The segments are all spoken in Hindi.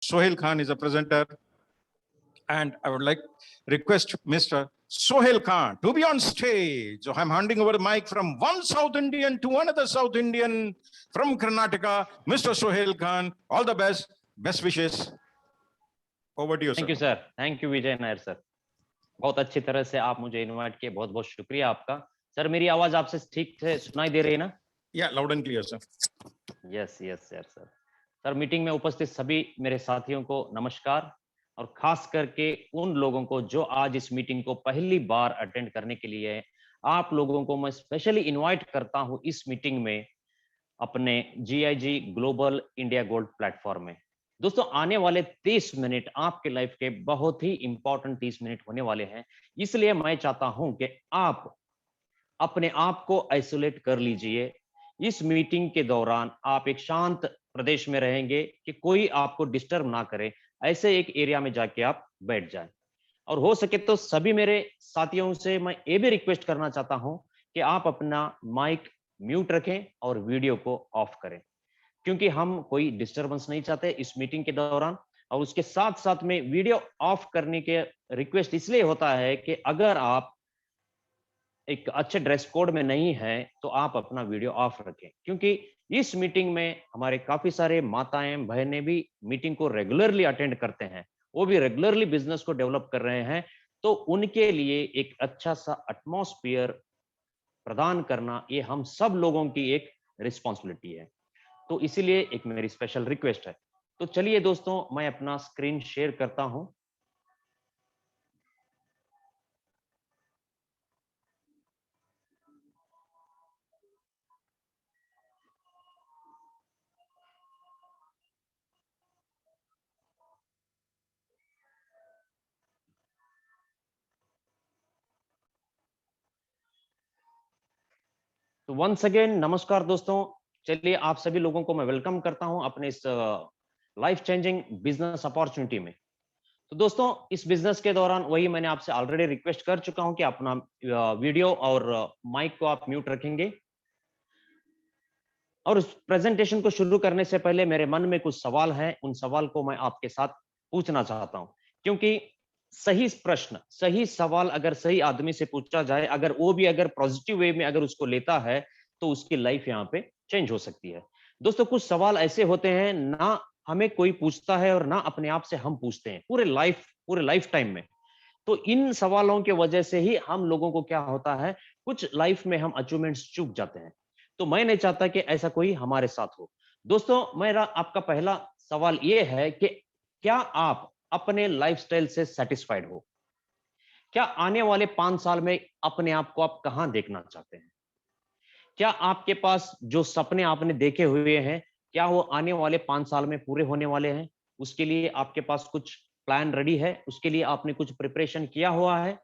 Sohail Khan is a presenter, and I would like request Mr. Sohail Khan to be on stage. So I'm handing over the mic from one South Indian to another South Indian from Karnataka, Mr. Sohail Khan. All the best. Best wishes. Over to you, sir. Thank you sir, thank you Vijay Nair sir. बहुत अच्छी तरह से आप मुझे इनवाइट किए, बहुत बहुत शुक्रिया आपका। सर मेरी आवाज आपसे ठीक से सुनाई दे रही है ना? Yeah, loud and clear, sir. Yes yes sir. Sir meeting में उपस्थित सभी मेरे साथियों को नमस्कार, और खास करके उन लोगों को जो आज इस मीटिंग को पहली बार अटेंड करने के लिए है। आप लोगों को मैं स्पेशली इनवाइट करता हूं इस मीटिंग में अपने GIG global India gold platform में। दोस्तों आने वाले 30 मिनट आपके लाइफ के बहुत ही इंपॉर्टेंट 30 मिनट होने वाले हैं, इसलिए मैं चाहता हूं कि आप अपने आप को आइसोलेट कर लीजिए। इस मीटिंग के दौरान आप एक शांत प्रदेश में रहेंगे कि कोई आपको डिस्टर्ब ना करे, ऐसे एक एरिया में जाके आप बैठ जाएं। और हो सके तो सभी मेरे साथियों से मैं ये भी रिक्वेस्ट करना चाहता हूं कि आप अपना माइक म्यूट रखें और वीडियो को ऑफ करें, क्योंकि हम कोई डिस्टरबेंस नहीं चाहते इस मीटिंग के दौरान। और उसके साथ साथ में वीडियो ऑफ करने के रिक्वेस्ट इसलिए होता है कि अगर आप एक अच्छे ड्रेस कोड में नहीं है तो आप अपना वीडियो ऑफ रखें, क्योंकि इस मीटिंग में हमारे काफी सारे माताएं बहनें भी मीटिंग को रेगुलरली अटेंड करते हैं, वो भी रेगुलरली बिजनेस को डेवलप कर रहे हैं, तो उनके लिए एक अच्छा सा एटमॉस्फेयर प्रदान करना ये हम सब लोगों की एक रिस्पॉन्सिबिलिटी है। तो इसीलिए एक मेरी स्पेशल रिक्वेस्ट है। तो चलिए दोस्तों मैं अपना स्क्रीन शेयर करता हूं। तो वंस अगेन नमस्कार दोस्तों। चलिए आप सभी लोगों को मैं वेलकम करता हूं अपने इस लाइफ चेंजिंग बिजनेस अपॉर्चुनिटी में। तो दोस्तों इस बिजनेस के दौरान वही मैंने आपसे ऑलरेडी रिक्वेस्ट कर चुका हूं कि अपना वीडियो और माइक को आप म्यूट रखेंगे। और उस प्रेजेंटेशन को शुरू करने से पहले मेरे मन में कुछ सवाल हैं, उन सवाल को मैं आपके साथ पूछना चाहता हूं, क्योंकि सही प्रश्न सही सवाल अगर सही आदमी से पूछा जाए, अगर वो भी अगर पॉजिटिव वे में अगर उसको लेता है, तो उसकी लाइफ यहाँ पे चेंज हो सकती है। दोस्तों कुछ सवाल ऐसे होते हैं ना हमें कोई पूछता है और ना अपने आप से हम पूछते हैं पूरे लाइफ टाइम में। तो इन सवालों के वजह से ही हम लोगों को क्या होता है, कुछ लाइफ में हम अचीवमेंट्स चूक जाते हैं। तो मैं नहीं चाहता कि ऐसा कोई हमारे साथ हो। दोस्तों मेरा आपका पहला सवाल ये है कि क्या आप अपने लाइफस्टाइल से सेटिस्फाइड हो? क्या आने वाले 5 साल में अपने आप को आप कहां देखना चाहते हैं? क्या आपके पास जो सपने आपने देखे हुए हैं, क्या वो आने वाले 5 साल में पूरे होने वाले हैं? उसके लिए आपके पास कुछ प्लान रेडी है? उसके लिए आपने कुछ प्रिपरेशन किया हुआ है?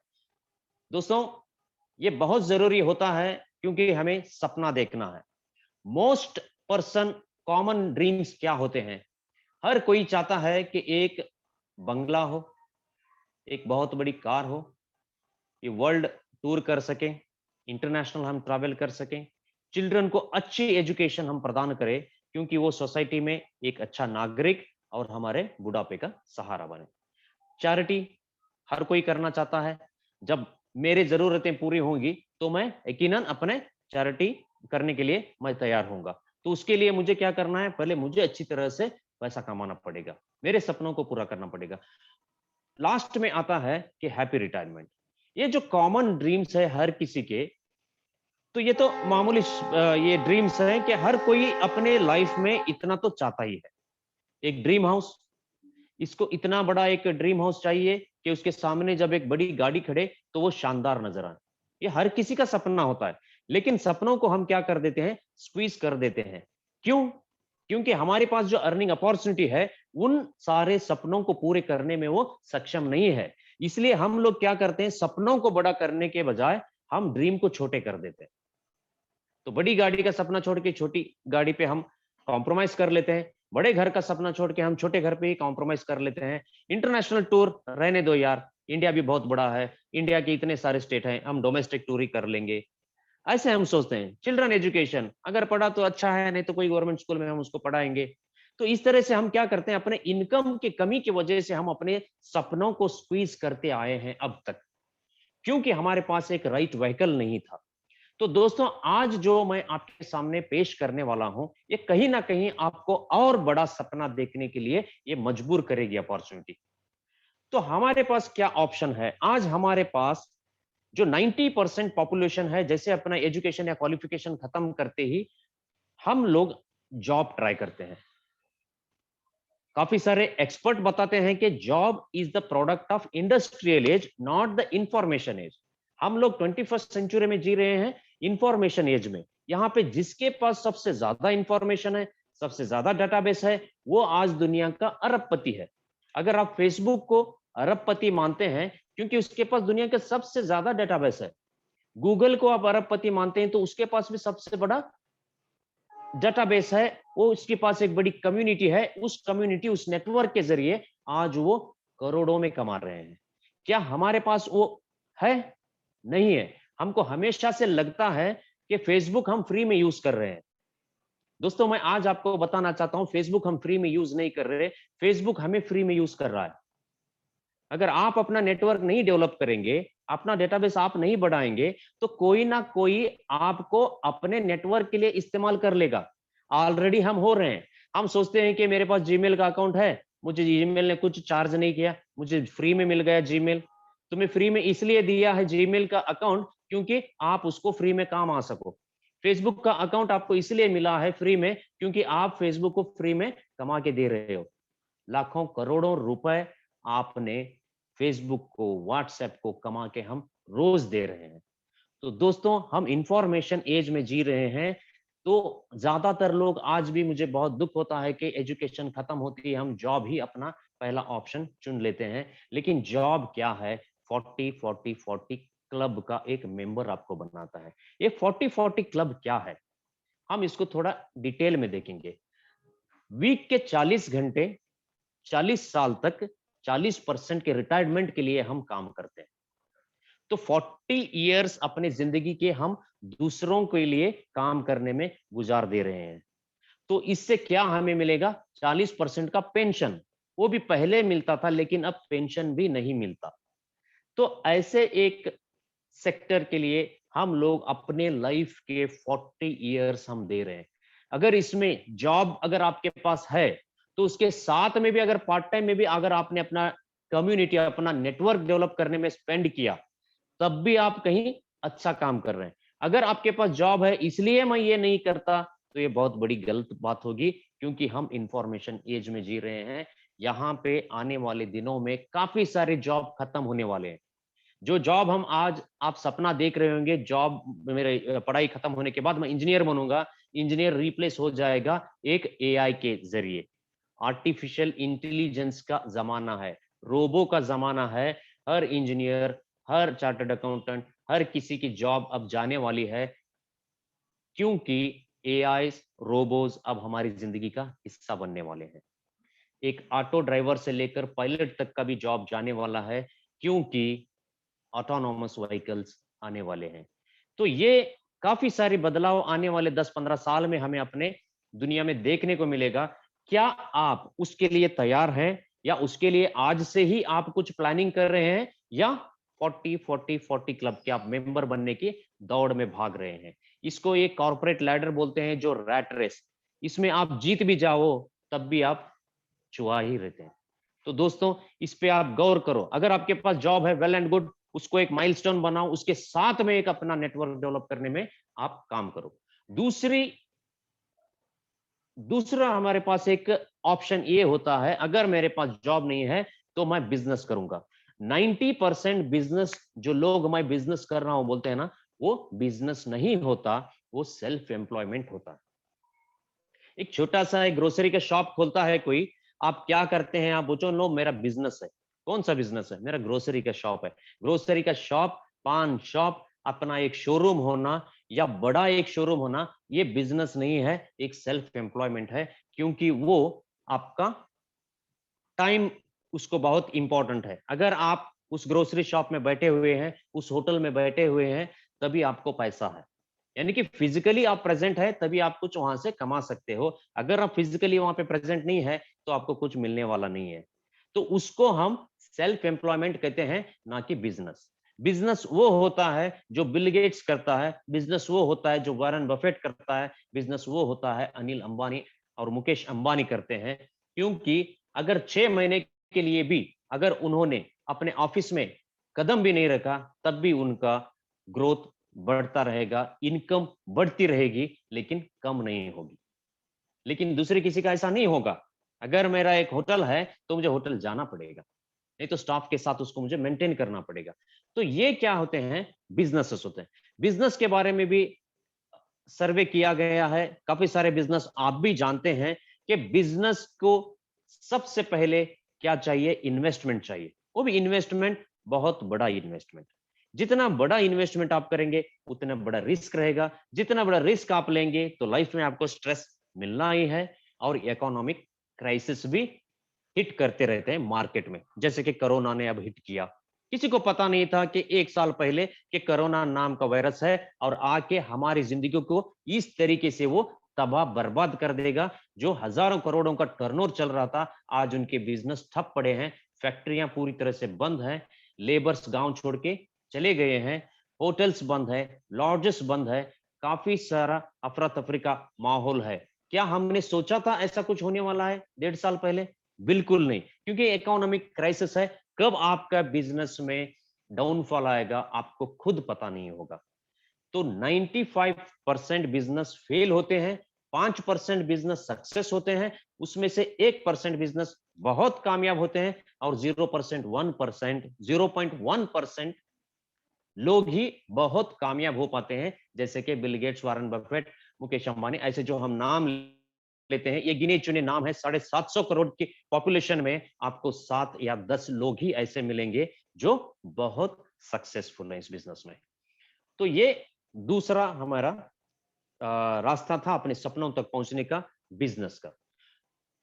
दोस्तों ये बहुत जरूरी होता है, क्योंकि हमें सपना देखना है। मोस्ट पर्सन कॉमन ड्रीम्स क्या होते हैं? हर कोई चाहता है कि एक बंगला हो, एक बहुत बड़ी कार हो, ये वर्ल्ड टूर कर सकें, इंटरनेशनल हम ट्रैवल कर सकें, चिल्ड्रन को अच्छी एजुकेशन हम प्रदान करें, क्योंकि वो सोसाइटी में एक अच्छा नागरिक और हमारे बुढ़ापे का सहारा बने। चैरिटी हर कोई करना चाहता है। जब मेरी जरूरतें पूरी होंगी तो मैं यकीनन अपने चैरिटी करने के लिए मैं तैयार होऊंगा। तो उसके लिए मुझे क्या करना है, पहले मुझे अच्छी तरह से पैसा कमाना पड़ेगा, मेरे सपनों को पूरा करना पड़ेगा। लास्ट में आता है कि हैप्पी रिटायरमेंट। ये जो कॉमन ड्रीम्स है हर किसी के, तो ये तो मामूली ये ड्रीम्स हैं कि हर कोई अपने लाइफ में इतना तो चाहता ही है। एक ड्रीम हाउस, इसको इतना बड़ा एक ड्रीम हाउस चाहिए कि उसके सामने जब एक बड़ी गाड़ी खड़े तो वो शानदार नजर आए। ये हर किसी का सपना होता है, लेकिन सपनों को हम क्या कर देते हैं, स्क्वीज कर देते हैं। क्यों? क्योंकि हमारे पास जो अर्निंग अपॉर्चुनिटी है, उन सारे सपनों को पूरे करने में वो सक्षम नहीं है। इसलिए हम लोग क्या करते हैं, सपनों को बड़ा करने के बजाय हम ड्रीम को छोटे कर देते हैं। तो बड़ी गाड़ी का सपना छोड़ के छोटी गाड़ी पे हम कॉम्प्रोमाइज कर लेते हैं, बड़े घर का सपना छोड़ के हम छोटे घर पे ही कॉम्प्रोमाइज कर लेते हैं। इंटरनेशनल टूर रहने दो यार, इंडिया भी बहुत बड़ा है, इंडिया के इतने सारे स्टेट हैं, हम डोमेस्टिक टूर ही कर लेंगे, ऐसे हम सोचते हैं। चिल्ड्रन एजुकेशन, अगर पढ़ा तो अच्छा है, नहीं तो कोई गवर्नमेंट स्कूल में हम उसको पढ़ाएंगे। तो इस तरह से हम क्या करते हैं, अपने इनकम की कमी की वजह से हम अपने सपनों को स्क्वीज करते आए हैं अब तक, क्योंकि हमारे पास एक राइट व्हीकल नहीं था। तो दोस्तों, आज जो मैं आपके सामने पेश करने वाला हूं, ये कहीं ना कहीं आपको और बड़ा सपना देखने के लिए ये मजबूर करेगी अपॉर्चुनिटी। तो हमारे पास क्या ऑप्शन है? आज हमारे पास जो 90% पॉपुलेशन है, जैसे अपना एजुकेशन या क्वालिफिकेशन खत्म करते ही हम लोग जॉब ट्राई करते हैं। काफी सारे एक्सपर्ट बताते हैं कि job is the product of industrial age, not the information age. हम लोग 21st सेंचुरी में जी रहे हैं, इंफॉर्मेशन एज में। यहाँ पे जिसके पास सबसे ज्यादा इंफॉर्मेशन है, सबसे ज्यादा डेटाबेस है, वो आज दुनिया का अरबपति है। अगर आप फेसबुक को अरबपति मानते हैं क्योंकि उसके पास दुनिया के सबसे ज्यादा डेटाबेस है, गूगल को आप अरबपति मानते हैं तो उसके पास भी सबसे बड़ा डेटाबेस है, वो उसके पास एक बड़ी कम्युनिटी है, उस कम्युनिटी, उस नेटवर्क के जरिए आज वो करोड़ों में कमा रहे हैं। क्या हमारे पास वो है? नहीं है। हमको हमेशा से लगता है कि फेसबुक हम फ्री में यूज कर रहे हैं। दोस्तों, मैं आज आपको बताना चाहता हूं, फेसबुक हम फ्री में यूज नहीं कर रहे, फेसबुक हमें फ्री में यूज कर रहा है। अगर आप अपना नेटवर्क नहीं डेवलप करेंगे, अपना डेटाबेस आप नहीं बढ़ाएंगे, तो कोई ना कोई आपको अपने नेटवर्क के लिए इस्तेमाल कर लेगा। ऑलरेडी हम हो रहे हैं। हम सोचते हैं कि मेरे पास जीमेल का अकाउंट है, मुझे जीमेल ने कुछ चार्ज नहीं किया, मुझे फ्री में मिल गया जीमेल। तुम्हें फ्री में इसलिए दिया है जीमेल का अकाउंट क्योंकि आप उसको फ्री में काम आ सको। फेसबुक का अकाउंट आपको इसलिए मिला है फ्री में क्योंकि आप फेसबुक को फ्री में कमा के दे रहे हो। लाखों करोड़ों रुपए आपने फेसबुक को, व्हाट्सएप को कमा के हम रोज दे रहे हैं। तो दोस्तों, हम इंफॉर्मेशन एज में जी रहे हैं। तो ज्यादातर लोग, आज भी मुझे बहुत दुख होता है कि एजुकेशन खत्म होती है हम जॉब ही अपना पहला ऑप्शन चुन लेते हैं। लेकिन जॉब क्या है? 40-40-40 क्लब का एक मेंबर आपको बनाता है। ये 40-40 क्लब क्या है, हम इसको थोड़ा डिटेल में देखेंगे। वीक के 40 घंटे, 40 साल तक 40% के रिटायरमेंट के लिए हम काम करते हैं। तो 40 इयर्स अपने जिंदगी के हम दूसरों के लिए काम करने में गुजार दे रहे हैं। तो इससे क्या हमें मिलेगा? 40% का पेंशन। वो भी पहले मिलता था लेकिन अब पेंशन भी नहीं मिलता। तो ऐसे एक सेक्टर के लिए हम लोग अपने लाइफ के 40 इयर्स हम दे रहे हैं। अगर इसमें जॉब अगर आपके पास है, तो उसके साथ में भी अगर पार्ट टाइम में भी अगर आपने अपना कम्युनिटी, अपना नेटवर्क डेवलप करने में स्पेंड किया, तब भी आप कहीं अच्छा काम कर रहे हैं। अगर आपके पास जॉब है इसलिए मैं ये नहीं करता, तो ये बहुत बड़ी गलत बात होगी, क्योंकि हम इंफॉर्मेशन एज में जी रहे हैं। यहाँ पे आने वाले दिनों में काफी सारे जॉब खत्म होने वाले हैं। जो जॉब हम आज आप सपना देख रहे होंगे, जॉब मेरे पढ़ाई खत्म होने के बाद मैं इंजीनियर बनूंगा, इंजीनियर रिप्लेस हो जाएगा एक एआई के जरिए। आर्टिफिशियल इंटेलिजेंस का जमाना है, रोबो का जमाना है। हर इंजीनियर, हर चार्टर्ड अकाउंटेंट, हर किसी की जॉब अब जाने वाली है, क्योंकि एआई, रोबोज अब हमारी जिंदगी का हिस्सा बनने वाले हैं। एक ऑटो ड्राइवर से लेकर पायलट तक का भी जॉब जाने वाला है, क्योंकि ऑटोनॉमस व्हीकल्स आने वाले हैं। तो ये काफी सारे बदलाव आने वाले 10-15 साल में हमें अपने दुनिया में देखने को मिलेगा। क्या आप उसके लिए तैयार हैं, या उसके लिए आज से ही आप कुछ प्लानिंग कर रहे हैं, या 40-40-40 क्लब के आप मेंबर बनने की दौड़ में भाग रहे हैं? इसको एक कॉर्पोरेट लैडर बोलते हैं, जो रैट रेस। इसमें आप जीत भी जाओ तब भी आप चुहा ही रहते हैं। तो दोस्तों, इस पे आप गौर करो। अगर आपके पास जॉब है, वेल एंड गुड, उसको एक माइलस्टोन बनाओ, उसके साथ में एक अपना नेटवर्क डेवलप करने में आप काम करो। दूसरी दूसरा हमारे पास एक ऑप्शन ये होता है, अगर मेरे पास जॉब नहीं है तो मैं बिजनेस करूंगा। 90% बिजनेस, जो लोग मैं बिजनेस कर रहा हूं बोलते हैं ना, वो बिजनेस नहीं होता, वो सेल्फ एम्प्लॉयमेंट होता है। एक छोटा सा एक ग्रोसरी का शॉप खोलता है कोई, आप क्या करते हैं? आप बोचो, नो मेरा बिजनेस है। कौन सा बिजनेस है? मेरा ग्रोसरी का शॉप है। ग्रोसरी का शॉप, पान शॉप, अपना एक शोरूम होना या बड़ा एक शोरूम होना, ये बिजनेस नहीं है, एक सेल्फ एम्प्लॉयमेंट है। क्योंकि वो आपका टाइम, उसको बहुत इंपॉर्टेंट है। अगर आप उस ग्रोसरी शॉप में बैठे हुए हैं, उस होटल में बैठे हुए हैं, तभी आपको पैसा है। यानी कि फिजिकली आप प्रेजेंट है तभी आप कुछ वहां से कमा सकते हो। अगर आप फिजिकली वहां पे प्रेजेंट नहीं है तो आपको कुछ मिलने वाला नहीं है। तो उसको हम सेल्फ एम्प्लॉयमेंट कहते हैं, ना कि बिजनेस। बिजनेस वो होता है जो बिल गेट्स करता है, बिजनेस वो होता है जो वॉरेन बफेट करता है, बिजनेस वो होता है अनिल अंबानी और मुकेश अंबानी करते हैं। क्योंकि अगर 6 महीने के लिए भी अगर उन्होंने अपने ऑफिस में कदम भी नहीं रखा, तब भी उनका ग्रोथ बढ़ता रहेगा, इनकम बढ़ती रहेगी, लेकिन कम नहीं होगी। लेकिन दूसरे किसी का ऐसा नहीं होगा। अगर मेरा एक होटल है तो मुझे होटल जाना पड़ेगा, नहीं तो स्टाफ के साथ उसको मुझे मेंटेन करना पड़ेगा। तो ये क्या होते हैं, बिजनेसेस होते हैं। बिजनेस के बारे में भी सर्वे किया गया है, काफी सारे बिजनेस आप भी जानते हैं कि बिजनेस को सबसे पहले क्या चाहिए, इन्वेस्टमेंट चाहिए। वो भी इन्वेस्टमेंट बहुत बड़ा इन्वेस्टमेंट। जितना बड़ा इन्वेस्टमेंट आप करेंगे उतना बड़ा रिस्क रहेगा, जितना बड़ा रिस्क आप लेंगे तो लाइफ में आपको स्ट्रेस मिलना ही है। और इकोनॉमिक क्राइसिस भी हिट करते रहते हैं मार्केट में, जैसे कि कोरोना ने अब हिट किया। किसी को पता नहीं था कि 1 साल पहले कि कोरोना नाम का वायरस है और आके हमारी जिंदगी को इस तरीके से वो तबाह बर्बाद कर देगा। जो हजारों करोड़ों का टर्नओवर चल रहा था, आज उनके बिजनेस ठप पड़े हैं, फैक्ट्रियां पूरी तरह से बंद हैं, लेबर्स गांव छोड़ के चले गए हैं, होटल्स बंद है, लॉजेस बंद है, काफी सारा अफरा तफरी का माहौल है। क्या हमने सोचा था ऐसा कुछ होने वाला है 1.5 साल पहले? बिल्कुल नहीं, क्योंकि इकोनॉमिक क्राइसिस है। कब आपका बिजनेस में डाउनफॉल आएगा आपको खुद पता नहीं होगा। तो 95% बिजनेस फेल होते हैं, 5% बिजनेस सक्सेस होते हैं, उसमें से 1% बिजनेस बहुत कामयाब होते हैं, और 0% 1% 0.1% लोग ही बहुत कामयाब हो पाते हैं, जैसे कि Bill Gates, Warren Buffett, Mukesh Ambani, ऐसे जो हम नाम लेते हैं, ये गिने चुने नाम है। 750 करोड़ की पॉपुलेशन में आपको 7 या 10 लोग ही ऐसे मिलेंगे जो बहुत सक्सेसफुल है इस बिजनेस में। तो ये दूसरा हमारा रास्ता था अपने सपनों तक पहुंचने का, बिजनेस का।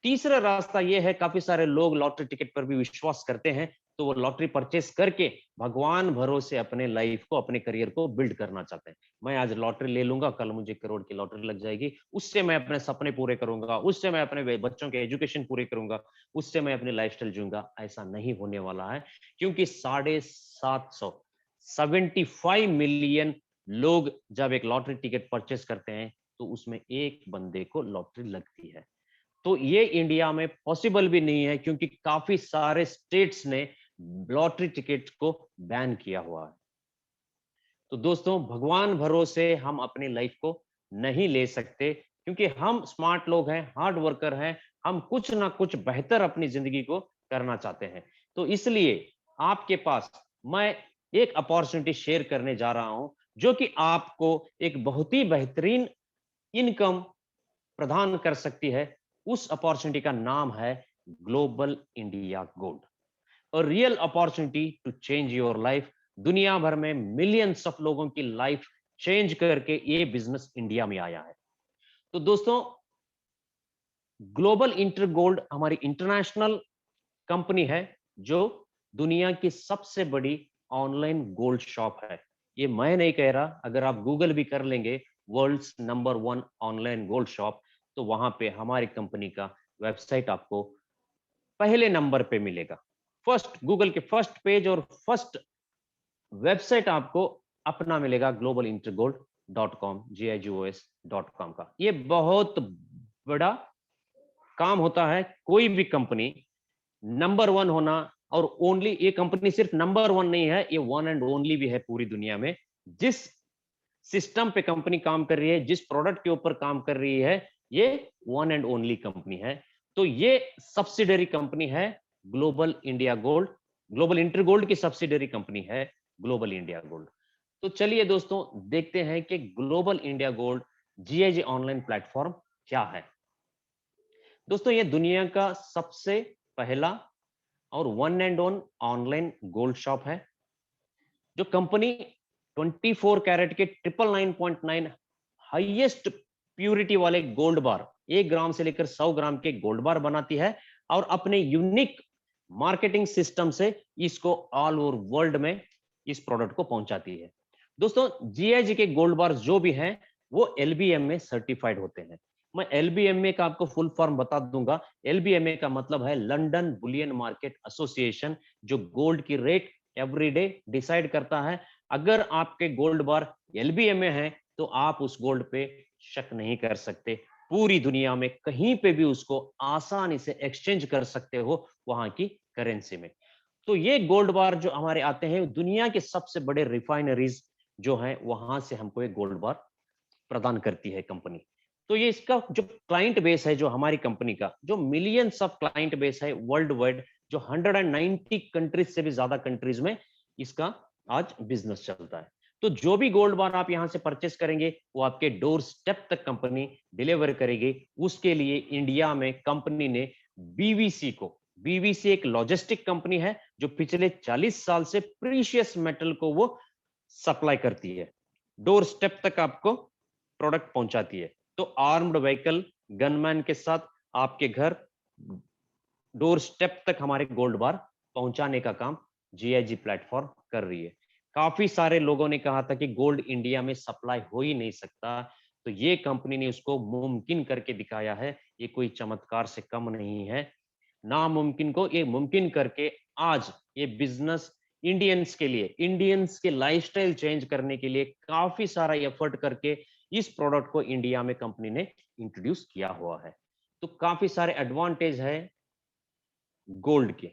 तीसरा रास्ता ये है, काफी सारे लोग लॉटरी टिकट पर भी विश्वास करते हैं, तो वो लॉटरी परचेस करके भगवान भरोसे अपने लाइफ को, अपने करियर को बिल्ड करना चाहते हैं। मैं आज लॉटरी ले लूंगा, कल मुझे करोड़ की लॉटरी लग जाएगी, उससे मैं अपने सपने पूरे करूंगा, उससे मैं अपने बच्चों के एजुकेशन पूरे करूंगा, उससे मैं अपनी लाइफस्टाइल जीऊंगा। ऐसा नहीं होने वाला है, क्योंकि 775 मिलियन लोग जब एक लॉटरी टिकट परचेस करते हैं तो उसमें एक बंदे को लॉटरी लगती है। तो ये इंडिया में पॉसिबल भी नहीं है, क्योंकि काफी सारे स्टेट्स ने लॉटरी टिकट को बैन किया हुआ है। तो दोस्तों, भगवान भरोसे हम अपनी लाइफ को नहीं ले सकते, क्योंकि हम स्मार्ट लोग हैं, हार्ड वर्कर हैं, हम कुछ ना कुछ बेहतर अपनी जिंदगी को करना चाहते हैं। तो इसलिए आपके पास मैं एक अपॉर्चुनिटी शेयर करने जा रहा हूं, जो कि आपको एक बहुत ही बेहतरीन इनकम प्रदान कर सकती है। उस अपॉर्चुनिटी का नाम है ग्लोबल इंडिया गोल्ड, और real opportunity to change your life. दुनिया भर में मिलियंस ऑफ लोगों की लाइफ चेंज करके ये बिजनेस इंडिया में आया है। तो दोस्तों, ग्लोबल इंटर गोल्ड हमारी इंटरनेशनल कंपनी है, जो दुनिया की सबसे बड़ी ऑनलाइन गोल्ड शॉप है। ये मैं नहीं कह रहा, अगर आप गूगल भी कर लेंगे, world's number 1 online gold shop, तो वहां पे हमारी कंपनी का वेबसाइट आपको पहले नंबर पे मिलेगा। फर्स्ट, गूगल के फर्स्ट पेज और फर्स्ट वेबसाइट आपको अपना मिलेगा, globalintergold.com, GIGOS.com का। ये बहुत बड़ा काम होता है, कोई भी कंपनी नंबर 1 होना। और ओनली ये कंपनी सिर्फ नंबर 1 नहीं है, ये वन एंड ओनली भी है पूरी दुनिया में। जिस सिस्टम पे कंपनी काम कर रही है, जिस प्रोडक्ट के ऊपर काम कर रही है, ये वन एंड ओनली कंपनी है। तो ये सब्सिडरी कंपनी है Global India gold, global inter gold की सब्सिडरी कंपनी है ग्लोबल इंडिया गोल्ड। तो चलिए दोस्तों, देखते हैं कि global India gold GIG online platform क्या है। दोस्तों, ये दुनिया का सबसे पहला और one and one online gold shop है। जो कंपनी 24 कैरेट के 999.9 हाईएस्ट प्यूरिटी वाले गोल्ड बार, 1 ग्राम से लेकर 100 ग्राम के गोल्ड बार बनाती है, और अपने यूनिक मार्केटिंग सिस्टम से इसको ऑल ओवर वर्ल्ड में इस प्रोडक्ट को पहुंचाती है। दोस्तों जीआईजी के गोल्ड बार जो भी हैं वो एलबीएम में सर्टिफाइड होते हैं। मैं एलबीएमए का आपको फुल फॉर्म बता दूंगा। एलबीएमए का मतलब है लंदन बुलियन मार्केट एसोसिएशन, जो गोल्ड की रेट एवरीडे डिसाइड करता है। अगर आपके गोल्ड बार एलबीएमए है तो आप उस गोल्ड पे शक नहीं कर सकते। पूरी दुनिया में कहीं पे भी उसको आसानी से एक्सचेंज कर सकते हो वहां की करेंसी में। तो ये गोल्ड बार जो हमारे आते हैं दुनिया के सबसे बड़े रिफाइनरीज जो है वहां से हमको एक गोल्ड बार प्रदान करती है कंपनी। तो ये इसका जो क्लाइंट बेस है जो हमारी कंपनी का, जो मिलियंस ऑफ क्लाइंट बेस है वर्ल्ड वाइड, जो 190 कंट्रीज से भी ज्यादा कंट्रीज में इसका आज बिजनेस चलता है। तो जो भी गोल्ड बार आप यहां से परचेस करेंगे वो आपके डोर स्टेप तक कंपनी डिलीवर करेगी। उसके लिए इंडिया में कंपनी ने बीवीसी को, बीवीसी एक लॉजिस्टिक कंपनी है जो पिछले 40 साल से प्रीशियस मेटल को वो सप्लाई करती है, डोर स्टेप तक आपको प्रोडक्ट पहुंचाती है। तो आर्म्ड व्हीकल गनमैन के साथ आपके घर डोर स्टेप तक हमारे गोल्ड बार पहुंचाने का काम जीआईजी प्लेटफॉर्म कर रही है। काफी सारे लोगों ने कहा था कि गोल्ड इंडिया में सप्लाई हो ही नहीं सकता, तो ये कंपनी ने उसको मुमकिन करके दिखाया है। ये कोई चमत्कार से कम नहीं है। नामुमकिन को ये मुमकिन करके आज ये बिजनेस इंडियंस के लिए, इंडियंस के लाइफस्टाइल चेंज करने के लिए काफी सारा एफर्ट करके इस प्रोडक्ट को इंडिया में कंपनी ने इंट्रोड्यूस किया हुआ है। तो काफी सारे एडवांटेज है गोल्ड के।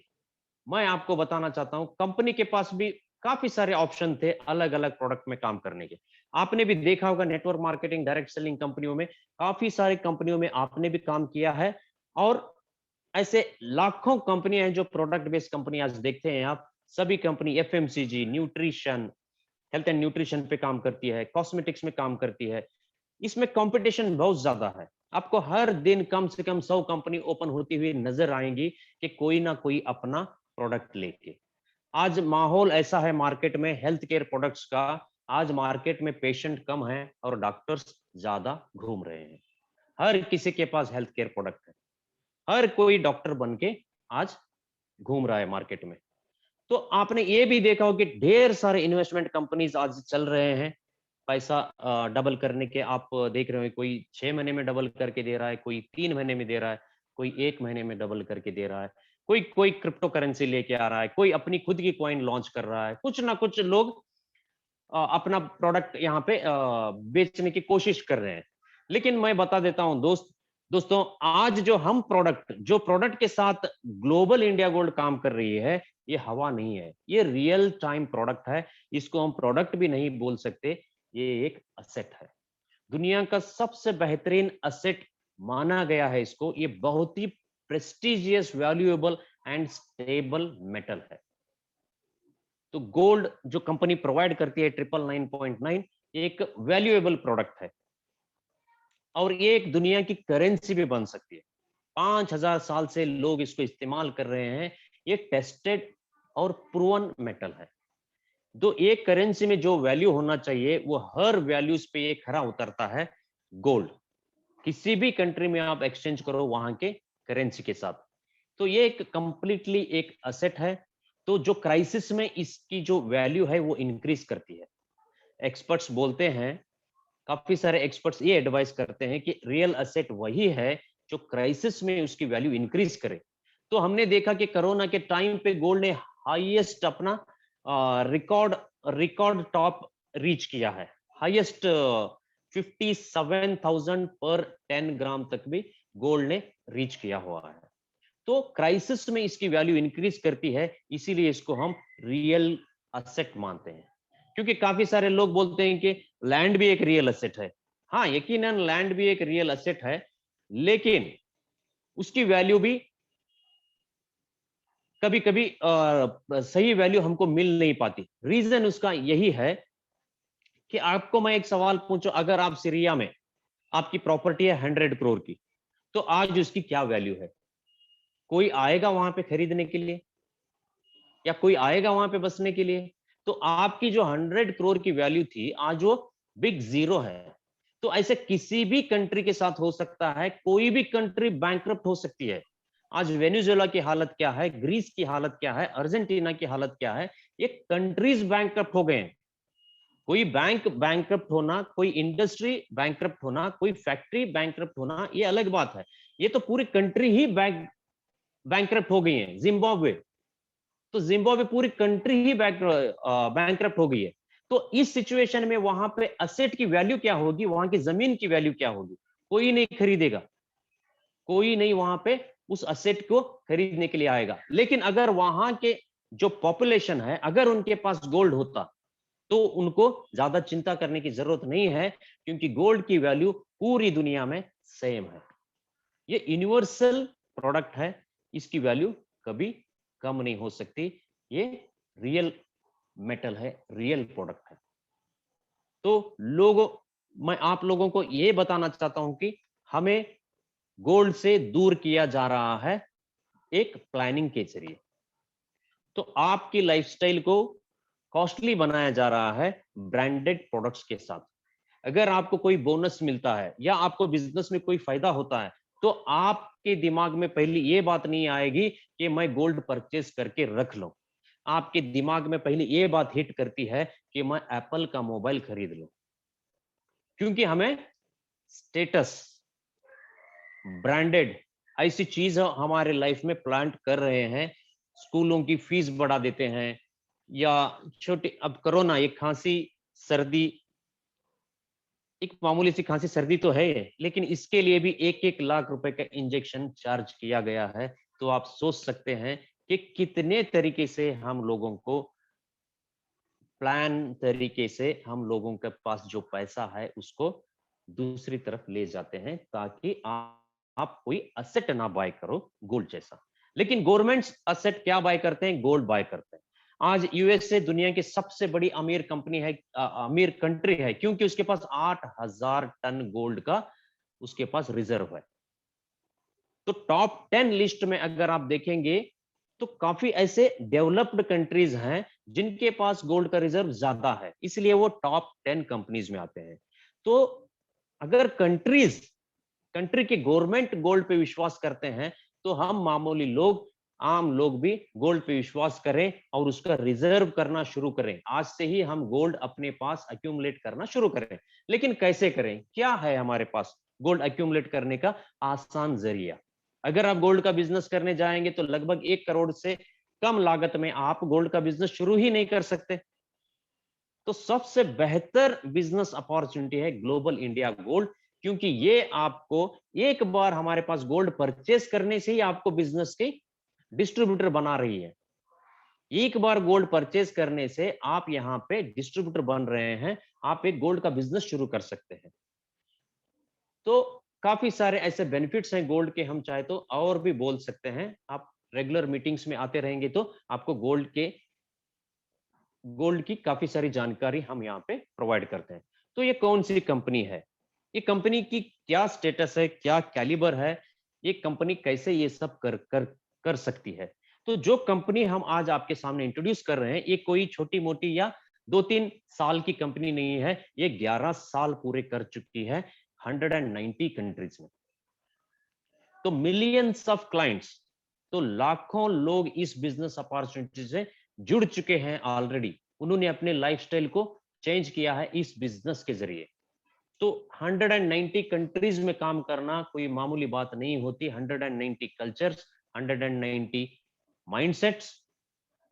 मैं आपको बताना चाहता हूं कंपनी के पास भी काफी सारे ऑप्शन थे अलग अलग प्रोडक्ट में काम करने के। आपने भी देखा होगा नेटवर्क मार्केटिंग डायरेक्ट सेलिंग कंपनियों में, काफी सारी कंपनियों में आपने भी काम किया है। और ऐसे लाखों कंपनियां हैं जो प्रोडक्ट बेस्ड कंपनी आज देखते हैं आप। सभी company FMCG, nutrition, health and nutrition पे काम करती है, कॉस्मेटिक्स में काम करती है। इसमें कंपटीशन बहुत ज्यादा है। आपको हर दिन कम से कम 100 कंपनी ओपन होती हुई नजर आएंगी कि कोई ना कोई अपना प्रोडक्ट लेके। आज माहौल ऐसा है मार्केट में हेल्थ केयर प्रोडक्ट्स का, आज मार्केट में पेशेंट कम है और डॉक्टर्स ज्यादा घूम रहे हैं। हर किसी के पास हेल्थ केयर प्रोडक्ट है, हर कोई डॉक्टर बन के आज घूम रहा है मार्केट में। तो आपने ये भी देखा हो कि ढेर सारे इन्वेस्टमेंट कंपनीज आज चल रहे हैं पैसा डबल करने के। आप देख रहे हो कोई 6 महीने में डबल करके दे रहा है, कोई 3 महीने में दे रहा है, कोई 1 महीने में डबल करके दे रहा है, कोई कोई क्रिप्टो करेंसी लेके आ रहा है, कोई अपनी खुद की कॉइन लॉन्च कर रहा है। कुछ ना कुछ लोग अपना प्रोडक्ट यहाँ पे बेचने की कोशिश कर रहे हैं। लेकिन मैं बता देता हूं दोस्तों आज जो हम प्रोडक्ट, जो प्रोडक्ट के साथ ग्लोबल इंडिया गोल्ड काम कर रही है, ये हवा नहीं है, ये रियल टाइम प्रोडक्ट है। इसको हम प्रोडक्ट भी नहीं बोल सकते, ये एक असेट है। दुनिया का सबसे बेहतरीन असेट माना गया है इसको। ये बहुत ही prestigious, valuable and stable metal है। तो गोल्ड जो कंपनी प्रोवाइड करती है 999.9 एक वैल्यूएबल प्रोडक्ट है और ये एक दुनिया की करेंसी भी बन सकती है। 5000 साल से लोग इसको इस्तेमाल कर रहे हैं। ये टेस्टेड और प्रूवन मेटल है। तो एक करेंसी में जो वैल्यू होना चाहिए वो हर वैल्यूज पे ये खरा उतरता है गोल्ड। किसी भी कंट्री में आप एक्सचेंज करो वहां के करेंसी के साथ, तो ये एक कंप्लीटली एक असेट है। तो जो क्राइसिस में इसकी जो वैल्यू है वो इंक्रीज करती है। एक्सपर्ट्स बोलते हैं, काफी सारे एक्सपर्ट्स ये एडवाइस करते हैं कि रियल असेट वही है जो क्राइसिस में उसकी वैल्यू इंक्रीज करे। तो हमने देखा कि कोरोना के टाइम पे गोल्ड ने हाईएस्ट अपना रिकॉर्ड रिकॉर्ड टॉप रीच किया है। हाईएस्ट 57,000 पर 10 ग्राम तक भी गोल्ड ने रीच किया हुआ है। तो क्राइसिस में इसकी वैल्यू इंक्रीज करती है, इसीलिए इसको हम रियल असेट मानते हैं। क्योंकि काफी सारे लोग बोलते हैं कि लैंड भी एक रियल असेट है। हाँ, यकीनन लैंड भी एक रियल असेट है, लेकिन उसकी वैल्यू भी कभी कभी सही वैल्यू हमको मिल नहीं पाती। रीजन उसका यही है कि आपको मैं एक सवाल पूछूं, अगर आप सीरिया में आपकी प्रॉपर्टी है 100 करोड़ की, तो आज उसकी क्या वैल्यू है? कोई आएगा वहां पे खरीदने के लिए या कोई आएगा वहां पे बसने के लिए? तो आपकी जो 100 करोड़ की वैल्यू थी आज वो बिग जीरो है। तो ऐसे किसी भी कंट्री के साथ हो सकता है, कोई भी कंट्री बैंकरप्ट हो सकती है। आज वेनेजुएला की हालत क्या है, ग्रीस की हालत क्या है, अर्जेंटीना की हालत क्या है, ये कंट्रीज बैंकरप्ट हो गए हैं। कोई बैंक बैंकरप्ट होना, कोई इंडस्ट्री बैंकरप्ट होना, कोई फैक्ट्री बैंकरप्ट होना, ये अलग बात है। ये तो पूरी कंट्री ही बैंकरप्ट हो गई है। जिम्बाब्वे, तो जिम्बाब्वे पूरी कंट्री ही बैंकरप्ट हो गई है। तो इस सिचुएशन में वहां पे असेट की वैल्यू क्या होगी, वहां की जमीन की वैल्यू क्या होगी? कोई नहीं खरीदेगा, कोई नहीं वहां पे उस असेट को खरीदने के लिए आएगा। लेकिन अगर वहां के जो पॉपुलेशन है, अगर उनके पास गोल्ड होता, तो उनको ज्यादा चिंता करने की जरूरत नहीं है, क्योंकि गोल्ड की वैल्यू पूरी दुनिया में सेम है। ये यूनिवर्सल प्रोडक्ट है, इसकी वैल्यू कभी कम नहीं हो सकती। ये रियल मेटल है, रियल प्रोडक्ट है। तो लोगों, मैं आप लोगों को ये बताना चाहता हूं कि हमें गोल्ड से दूर किया जा रहा है एक प्लानिंग के जरिए। तो आपकी लाइफस्टाइल को कॉस्टली बनाया जा रहा है ब्रांडेड प्रोडक्ट्स के साथ। अगर आपको कोई बोनस मिलता है या आपको बिजनेस में कोई फायदा होता है, तो आपके दिमाग में पहली ये बात नहीं आएगी कि मैं गोल्ड परचेज करके रख लूं। आपके दिमाग में पहले ये बात हिट करती है कि मैं एप्पल का मोबाइल खरीद लूं। क्योंकि हमें स्टेटस, ब्रांडेड ऐसी चीज हमारे लाइफ में प्लांट कर रहे हैं। स्कूलों की फीस बढ़ा देते हैं, या छोटी, अब कोरोना, ये खांसी सर्दी, एक मामूली सी खांसी सर्दी तो है, लेकिन इसके लिए भी 1-1 लाख रुपए का इंजेक्शन चार्ज किया गया है। तो आप सोच सकते हैं कि कितने तरीके से हम लोगों को, प्लान तरीके से हम लोगों के पास जो पैसा है उसको दूसरी तरफ ले जाते हैं, ताकि आप कोई असेट ना बाय करो गोल्ड जैसा। लेकिन गवर्नमेंट्स असेट क्या बाय करते हैं? गोल्ड बाय करते हैं। आज यूएसए दुनिया की सबसे बड़ी अमीर कंपनी है, अमीर कंट्री है, क्योंकि उसके पास 8,000 टन गोल्ड का उसके पास रिजर्व है। तो टॉप 10 लिस्ट में अगर आप देखेंगे, तो काफी ऐसे डेवलप्ड कंट्रीज हैं जिनके पास गोल्ड का रिजर्व ज्यादा है, इसलिए वो टॉप 10 कंपनीज में आते हैं। तो अगर कंट्री के गवर्नमेंट गोल्ड पे विश्वास करते हैं, तो हम मामूली लोग, आम लोग भी गोल्ड पे विश्वास करें और उसका रिजर्व करना शुरू करें। आज से ही हम गोल्ड अपने पास अक्यूमुलेट करना शुरू करें। लेकिन कैसे करें? क्या है हमारे पास गोल्ड अक्यूमुलेट करने का आसान जरिया? अगर आप गोल्ड का बिजनेस करने जाएंगे, तो लगभग 1 करोड़ से कम लागत में आप गोल्ड का बिजनेस शुरू ही नहीं कर सकते। तो सबसे बेहतर बिजनेस अपॉर्चुनिटी है ग्लोबल इंडिया गोल्ड, क्योंकि ये आपको एक बार हमारे पास गोल्ड परचेस करने से ही आपको बिजनेस के डिस्ट्रीब्यूटर बना रही है। एक बार गोल्ड परचेस करने से आप यहाँ पे डिस्ट्रीब्यूटर बन रहे हैं, आप एक गोल्ड का बिजनेस शुरू कर सकते हैं। तो काफी सारे ऐसे बेनिफिट्स हैं गोल्ड के, हम चाहे तो और भी बोल सकते हैं। आप रेगुलर मीटिंग्स में आते रहेंगे तो आपको गोल्ड की काफी सारी जानकारी हम यहाँ पे प्रोवाइड करते हैं। तो ये कौन सी कंपनी है, ये कंपनी की क्या स्टेटस है, क्या कैलिबर है, ये कंपनी कैसे ये सब कर सकती है? तो जो कंपनी हम आज आपके सामने इंट्रोड्यूस कर रहे हैं, ये कोई छोटी मोटी या 2-3 साल की कंपनी नहीं है, ये 11 साल पूरे कर चुकी है 190 कंट्रीज में। तो मिलियंस ऑफ क्लाइंट्स, तो लाखों लोग इस बिजनेस अपॉर्चुनिटी से जुड़ चुके हैं ऑलरेडी। उन्होंने अपने लाइफस्टाइल को चेंज किया है इस बिजनेस के जरिए। तो 190 कंट्रीज में काम करना कोई मामूली बात नहीं होती। 190 कल्चर्स, 190 माइंडसेट्स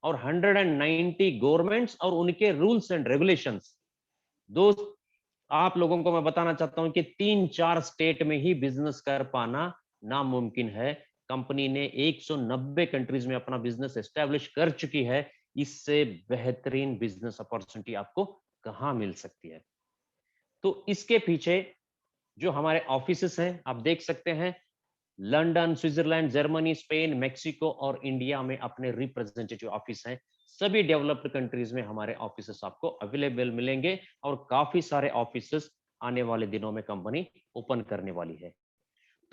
और 190 गवर्नमेंट्स और उनके रूल्स एंड रेगुलेशंस। दोस्त, आप लोगों को मैं बताना चाहता हूं कि 3-4 स्टेट में ही बिजनेस कर पाना नामुमकिन है। कंपनी ने 190 कंट्रीज में अपना बिजनेस एस्टेब्लिश कर चुकी है। इससे बेहतरीन बिजनेस अपॉर्चुनिटी आपको कहां मिल सकती है? तो इसके पीछे जो हमारे ऑफिसेस हैं, आप देख सकते हैं, London, Switzerland, Germany, Spain, Mexico और इंडिया में अपने रिप्रेजेंटेटिव ऑफिस हैं। सभी डेवलप्ड कंट्रीज में हमारे ऑफिसेस आपको अवेलेबल मिलेंगे, और काफी सारे ऑफिसेस आने वाले दिनों में कंपनी ओपन करने वाली है।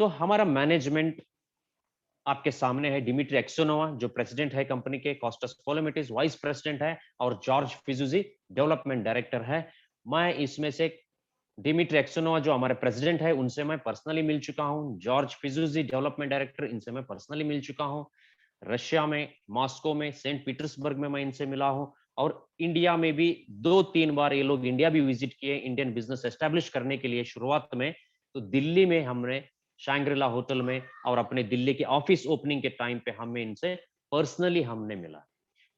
तो हमारा मैनेजमेंट आपके सामने है। डिमित्री एक्सोनोवा जो प्रेसिडेंट है कंपनी के, कॉस्टस कोलोमिटिस वाइस प्रेसिडेंट है, और जॉर्ज फिजुजी डेवलपमेंट डायरेक्टर है। मैं इसमें से डिमित्री एक्सोनोवा जो हमारे प्रेसिडेंट है, उनसे मैं पर्सनली मिल चुका हूं। जॉर्ज फिजुजी डेवलपमेंट डायरेक्टर, इनसे मैं पर्सनली मिल चुका हूं। रशिया में, मॉस्को में, सेंट पीटर्सबर्ग में मैं इनसे मिला हूं। और इंडिया में भी 2-3 बार ये लोग इंडिया भी विजिट किए इंडियन बिजनेस एस्टेब्लिश करने के लिए शुरुआत में। तो दिल्ली में हमने शैंग्रीला होटल में और अपने दिल्ली के ऑफिस ओपनिंग के टाइम पे हमें इनसे पर्सनली हमने मिला।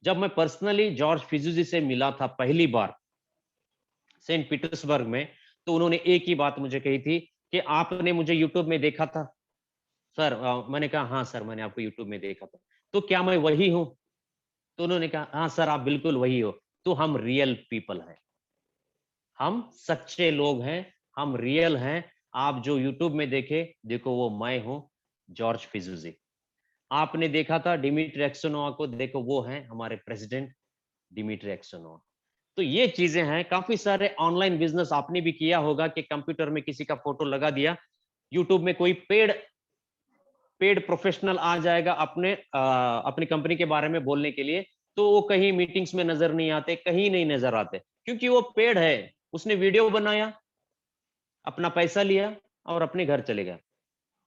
जब मैं पर्सनली जॉर्ज फिजुजी से मिला था पहली बार सेंट पीटर्सबर्ग में, तो उन्होंने एक ही बात मुझे कही थी कि आपने मुझे यूट्यूब में देखा था सर। मैंने कहा हाँ सर, मैंने आपको यूट्यूब में देखा था। तो क्या मैं वही हूँ? तो उन्होंने कहा हाँ सर, आप बिल्कुल वही हो। तो हम रियल पीपल हैं, हम सच्चे लोग हैं, हम रियल हैं। आप जो यूट्यूब में देखे, देखो वो मैं हूँ, जॉर्ज फिजुजी। आपने देखा था डिमित्री एक्सोनोवा को, देखो वो हैं हमारे प्रेसिडेंट डिमित्री एक्सोनोवा। तो ये चीजें हैं। काफी सारे ऑनलाइन बिजनेस आपने भी किया होगा कि कंप्यूटर में किसी का फोटो लगा दिया, यूट्यूब में कोई पेड पेड प्रोफेशनल आ जाएगा अपनी कंपनी के बारे में बोलने के लिए, तो वो कहीं मीटिंग्स में नजर नहीं आते, कहीं नहीं नजर आते, क्योंकि वो पेड है। उसने वीडियो बनाया, अपना पैसा लिया और अपने घर चले गए।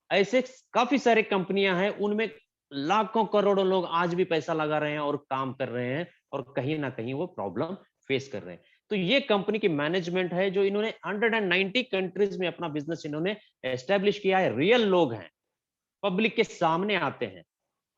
ऐसे काफी सारे कंपनियां हैं, उनमें लाखों करोड़ों लोग आज भी पैसा लगा रहे हैं और काम कर रहे हैं, और कहीं ना कहीं वो प्रॉब्लम फेस कर रहे हैं। तो ये कंपनी की मैनेजमेंट है जो इन्होंने 190 कंट्रीज में अपना बिजनेस इन्होंने एस्टेब्लिश किया है। रियल लोग हैं, पब्लिक के सामने आते हैं,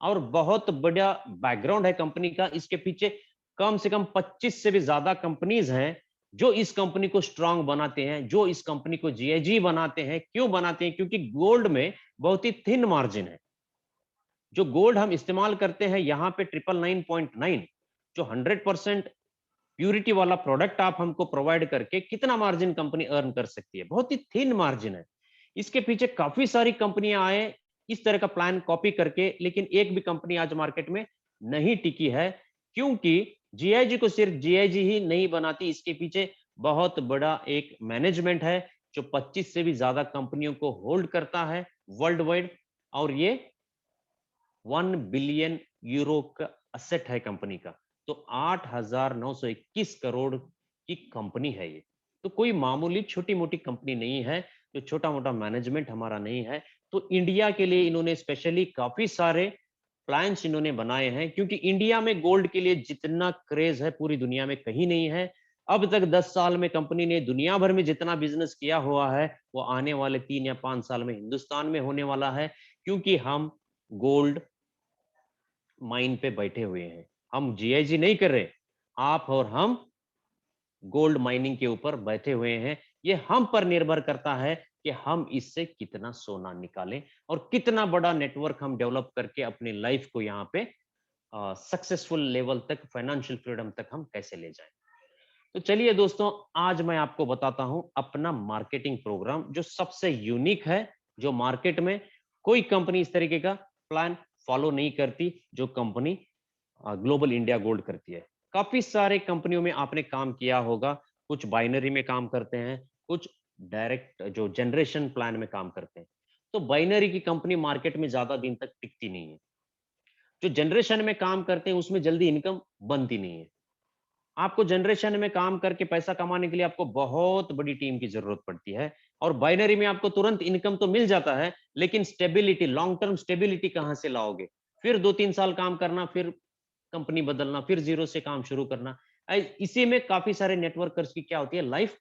और बहुत बड़ा बैकग्राउंड है कंपनी का। इसके पीछे कम से कम 25 से भी ज्यादा कंपनीज हैं जो इस कंपनी को स्ट्रांग बनाते हैं, जो इस कंपनी को जीआईजी बनाते हैं। क्यों बनाते हैं? क्योंकि गोल्ड में बहुत ही थिन मार्जिन है। जो गोल्ड हम इस्तेमाल करते हैं यहाँ पे 999.9, जो 100% प्यूरिटी वाला प्रोडक्ट आप हमको प्रोवाइड करके कितना मार्जिन कंपनी अर्न कर सकती है? बहुत ही थिन मार्जिन है। इसके पीछे काफी सारी कंपनियां आए इस तरह का प्लान कॉपी करके, लेकिन एक भी कंपनी आज मार्केट में नहीं टिकी है, क्योंकि जीआईजी को सिर्फ जीआईजी ही नहीं बनाती, इसके पीछे बहुत बड़ा एक मैनेजमेंट है जो 25 से भी ज्यादा कंपनियों को होल्ड करता है वर्ल्ड वाइड। और ये 1 बिलियन यूरो का असेट है कंपनी का। तो 8,921 करोड़ की कंपनी है ये। तो कोई मामूली छोटी मोटी कंपनी नहीं है, जो छोटा मोटा मैनेजमेंट हमारा नहीं है। तो इंडिया के लिए इन्होंने स्पेशली काफी सारे प्लान्स इन्होंने बनाए हैं, क्योंकि इंडिया में गोल्ड के लिए जितना क्रेज है पूरी दुनिया में कहीं नहीं है। अब तक 10 साल में कंपनी ने दुनिया भर में जितना बिजनेस किया हुआ है, वो आने वाले 3 या 5 साल में हिंदुस्तान में होने वाला है, क्योंकि हम गोल्ड माइन पे बैठे हुए हैं। हम जीआईजी नहीं कर रहे, आप और हम गोल्ड माइनिंग के ऊपर बैठे हुए हैं। ये हम पर निर्भर करता है कि हम इससे कितना सोना निकालें और कितना बड़ा नेटवर्क हम डेवलप करके अपनी लाइफ को यहाँ पे सक्सेसफुल लेवल तक, फाइनेंशियल फ्रीडम तक हम कैसे ले जाएं। तो चलिए दोस्तों, आज मैं आपको बताता हूं अपना मार्केटिंग प्रोग्राम जो सबसे यूनिक है, जो मार्केट में कोई कंपनी इस तरीके का प्लान फॉलो नहीं करती, जो कंपनी ग्लोबल इंडिया गोल्ड करती है। काफी सारे कंपनियों में आपने काम किया होगा, कुछ बाइनरी में काम करते हैं, कुछ डायरेक्ट जो जनरेशन प्लान में काम करते हैं। तो बाइनरी की कंपनी मार्केट में ज्यादा दिन तक टिकती नहीं है। जो जनरेशन में काम करते हैं उसमें जल्दी इनकम बनती नहीं है। आपको जनरेशन में काम करके पैसा कमाने के लिए आपको बहुत बड़ी टीम की जरूरत पड़ती है, और बाइनरी में आपको तुरंत इनकम तो मिल जाता है, लेकिन स्टेबिलिटी, लॉन्ग टर्म स्टेबिलिटी कहां से लाओगे? फिर 2-3 साल काम करना, फिर कंपनी बदलना, फिर जीरो से काम शुरू करना। इसी में काफी सारे नेटवर्कर्स की क्या होती है, लाइफ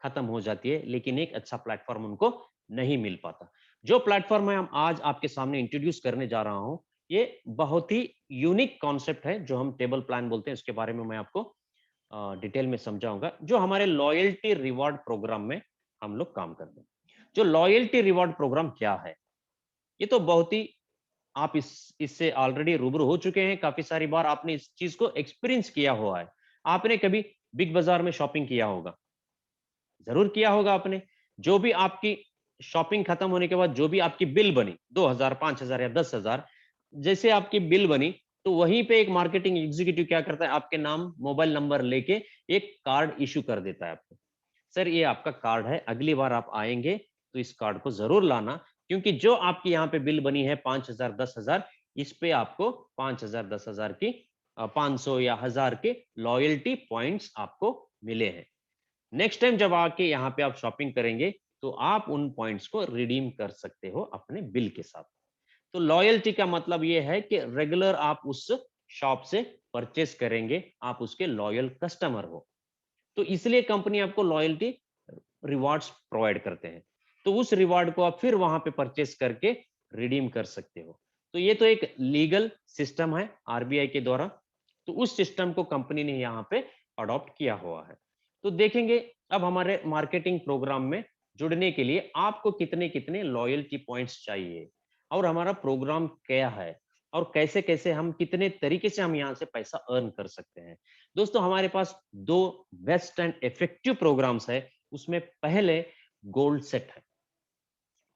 खत्म हो जाती है, लेकिन एक अच्छा प्लेटफॉर्म उनको नहीं मिल पाता। जो प्लेटफॉर्म मैं आज आपके सामने इंट्रोड्यूस करने जा रहा हूं, ये बहुत ही यूनिक कॉन्सेप्ट है, जो हम टेबल प्लान बोलते हैं। उसके बारे में मैं आपको डिटेल में समझाऊंगा, जो हमारे लॉयल्टी रिवॉर्ड प्रोग्राम में हम लोग काम करते हैं। जो लॉयल्टी रिवॉर्ड प्रोग्राम क्या है, ये तो बहुत ही आप इससे ऑलरेडी रूबरू हो चुके हैं। काफी सारी बार आपने इस चीज को एक्सपीरियंस किया हुआ है। आपने कभी बिग बाजार में शॉपिंग किया होगा, जरूर किया होगा आपने। जो भी आपकी शॉपिंग खत्म होने के बाद जो भी आपकी बिल बनी, 2,000, 5,000 या 10,000, जैसे आपकी बिल बनी, तो वहीं पे एक मार्केटिंग एग्जीक्यूटिव क्या करता है, आपके नाम मोबाइल नंबर लेके एक कार्ड इशू कर देता है आपको। सर ये आपका कार्ड है, अगली बार आप आएंगे तो इस कार्ड को जरूर लाना, क्योंकि जो आपकी यहाँ पे बिल बनी है 5,000, 10,000, इस पे आपको 5,000, 10,000 की 500 या 1,000 के लॉयल्टी पॉइंट्स आपको मिले हैं। नेक्स्ट टाइम जब आके यहाँ पे आप शॉपिंग करेंगे, तो आप उन पॉइंट्स को रिडीम कर सकते हो अपने बिल के साथ। तो लॉयल्टी का मतलब ये है कि रेगुलर आप उस शॉप से परचेस करेंगे, आप उसके लॉयल कस्टमर हो। तो इसलिए कंपनी आपको लॉयल्टी रिवॉर्ड्स प्रोवाइड करते हैं। तो उस रिवॉर्ड को आप फिर वहां पे परचेस करके रिडीम कर सकते हो। तो ये तो एक लीगल सिस्टम है आरबीआई के द्वारा। तो उस सिस्टम को कंपनी ने यहाँ पे अडॉप्ट किया हुआ है। तो देखेंगे अब हमारे मार्केटिंग प्रोग्राम में जुड़ने के लिए आपको कितने कितने लॉयल्टी पॉइंट्स चाहिए और हमारा प्रोग्राम क्या है और कैसे कैसे हम कितने तरीके से हम यहाँ से पैसा अर्न कर सकते हैं। दोस्तों हमारे पास दो बेस्ट एंड इफेक्टिव प्रोग्राम्स है। उसमें पहले गोल्ड सेट है।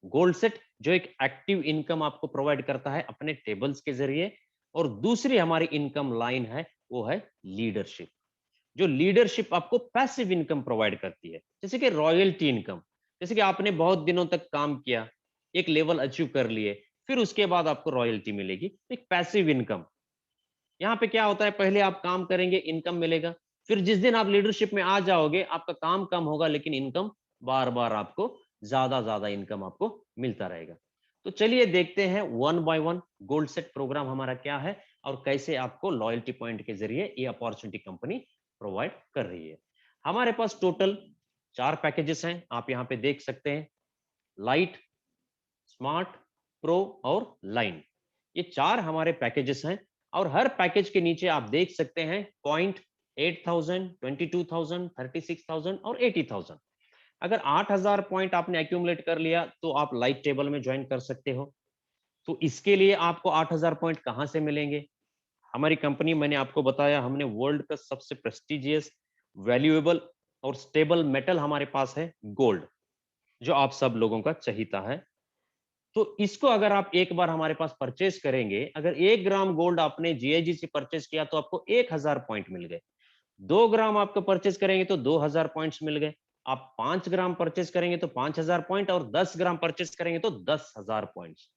गोल्ड सेट जो एक एक्टिव इनकम आपको प्रोवाइड करता है अपने टेबल्स के जरिए, और दूसरी हमारी इनकम लाइन है वो है लीडरशिप। जो लीडरशिप आपको पैसिव इनकम प्रोवाइड करती है, जैसे कि रॉयल्टी इनकम। जैसे कि आपने बहुत दिनों तक काम किया, एक लेवल अचीव कर लिए, फिर उसके बाद आपको रॉयल्टी मिलेगी, एक पैसिव इनकम। यहाँ पे क्या होता है, पहले आप काम करेंगे, इनकम मिलेगा, फिर जिस दिन आप लीडरशिप में आ जाओगे आपका काम कम होगा लेकिन इनकम बार बार आपको ज्यादा ज्यादा इनकम आपको मिलता रहेगा। तो चलिए देखते हैं one by one gold set program हमारा क्या है और कैसे आपको लॉयल्टी पॉइंट के जरिए ये अपॉर्चुनिटी कंपनी प्रोवाइड कर रही है। हमारे पास टोटल 4 पैकेजेस हैं, आप यहाँ पे देख सकते हैं। लाइट, स्मार्ट, प्रो और लाइन, ये 4 हमारे पैकेजेस हैं। और हर पैकेज के नीचे आप देख सकते हैं पॉइंट 8,000, 22,000, 36,000 और 80,000। अगर 8,000 पॉइंट आपने एक्यूमुलेट कर लिया तो आप लाइट टेबल में ज्वाइन कर सकते हो। तो इसके लिए आपको 8,000 पॉइंट कहां से मिलेंगे? हमारी कंपनी, मैंने आपको बताया, हमने वर्ल्ड का सबसे प्रेस्टिजियस, वैल्यूएबल और स्टेबल मेटल हमारे पास है गोल्ड, जो आप सब लोगों का चहीता है। तो इसको अगर आप एक बार हमारे पास परचेज करेंगे, अगर 1 ग्राम गोल्ड आपने जीआईजी से परचेज किया तो आपको 1,000 पॉइंट मिल गए। 2 ग्राम आपको परचेज करेंगे तो 2,000 पॉइंट्स मिल गए। आप 5 ग्राम परचेज करेंगे तो 5,000 पॉइंट, और 10 ग्राम परचेज करेंगे तो 10,000 पॉइंट्स।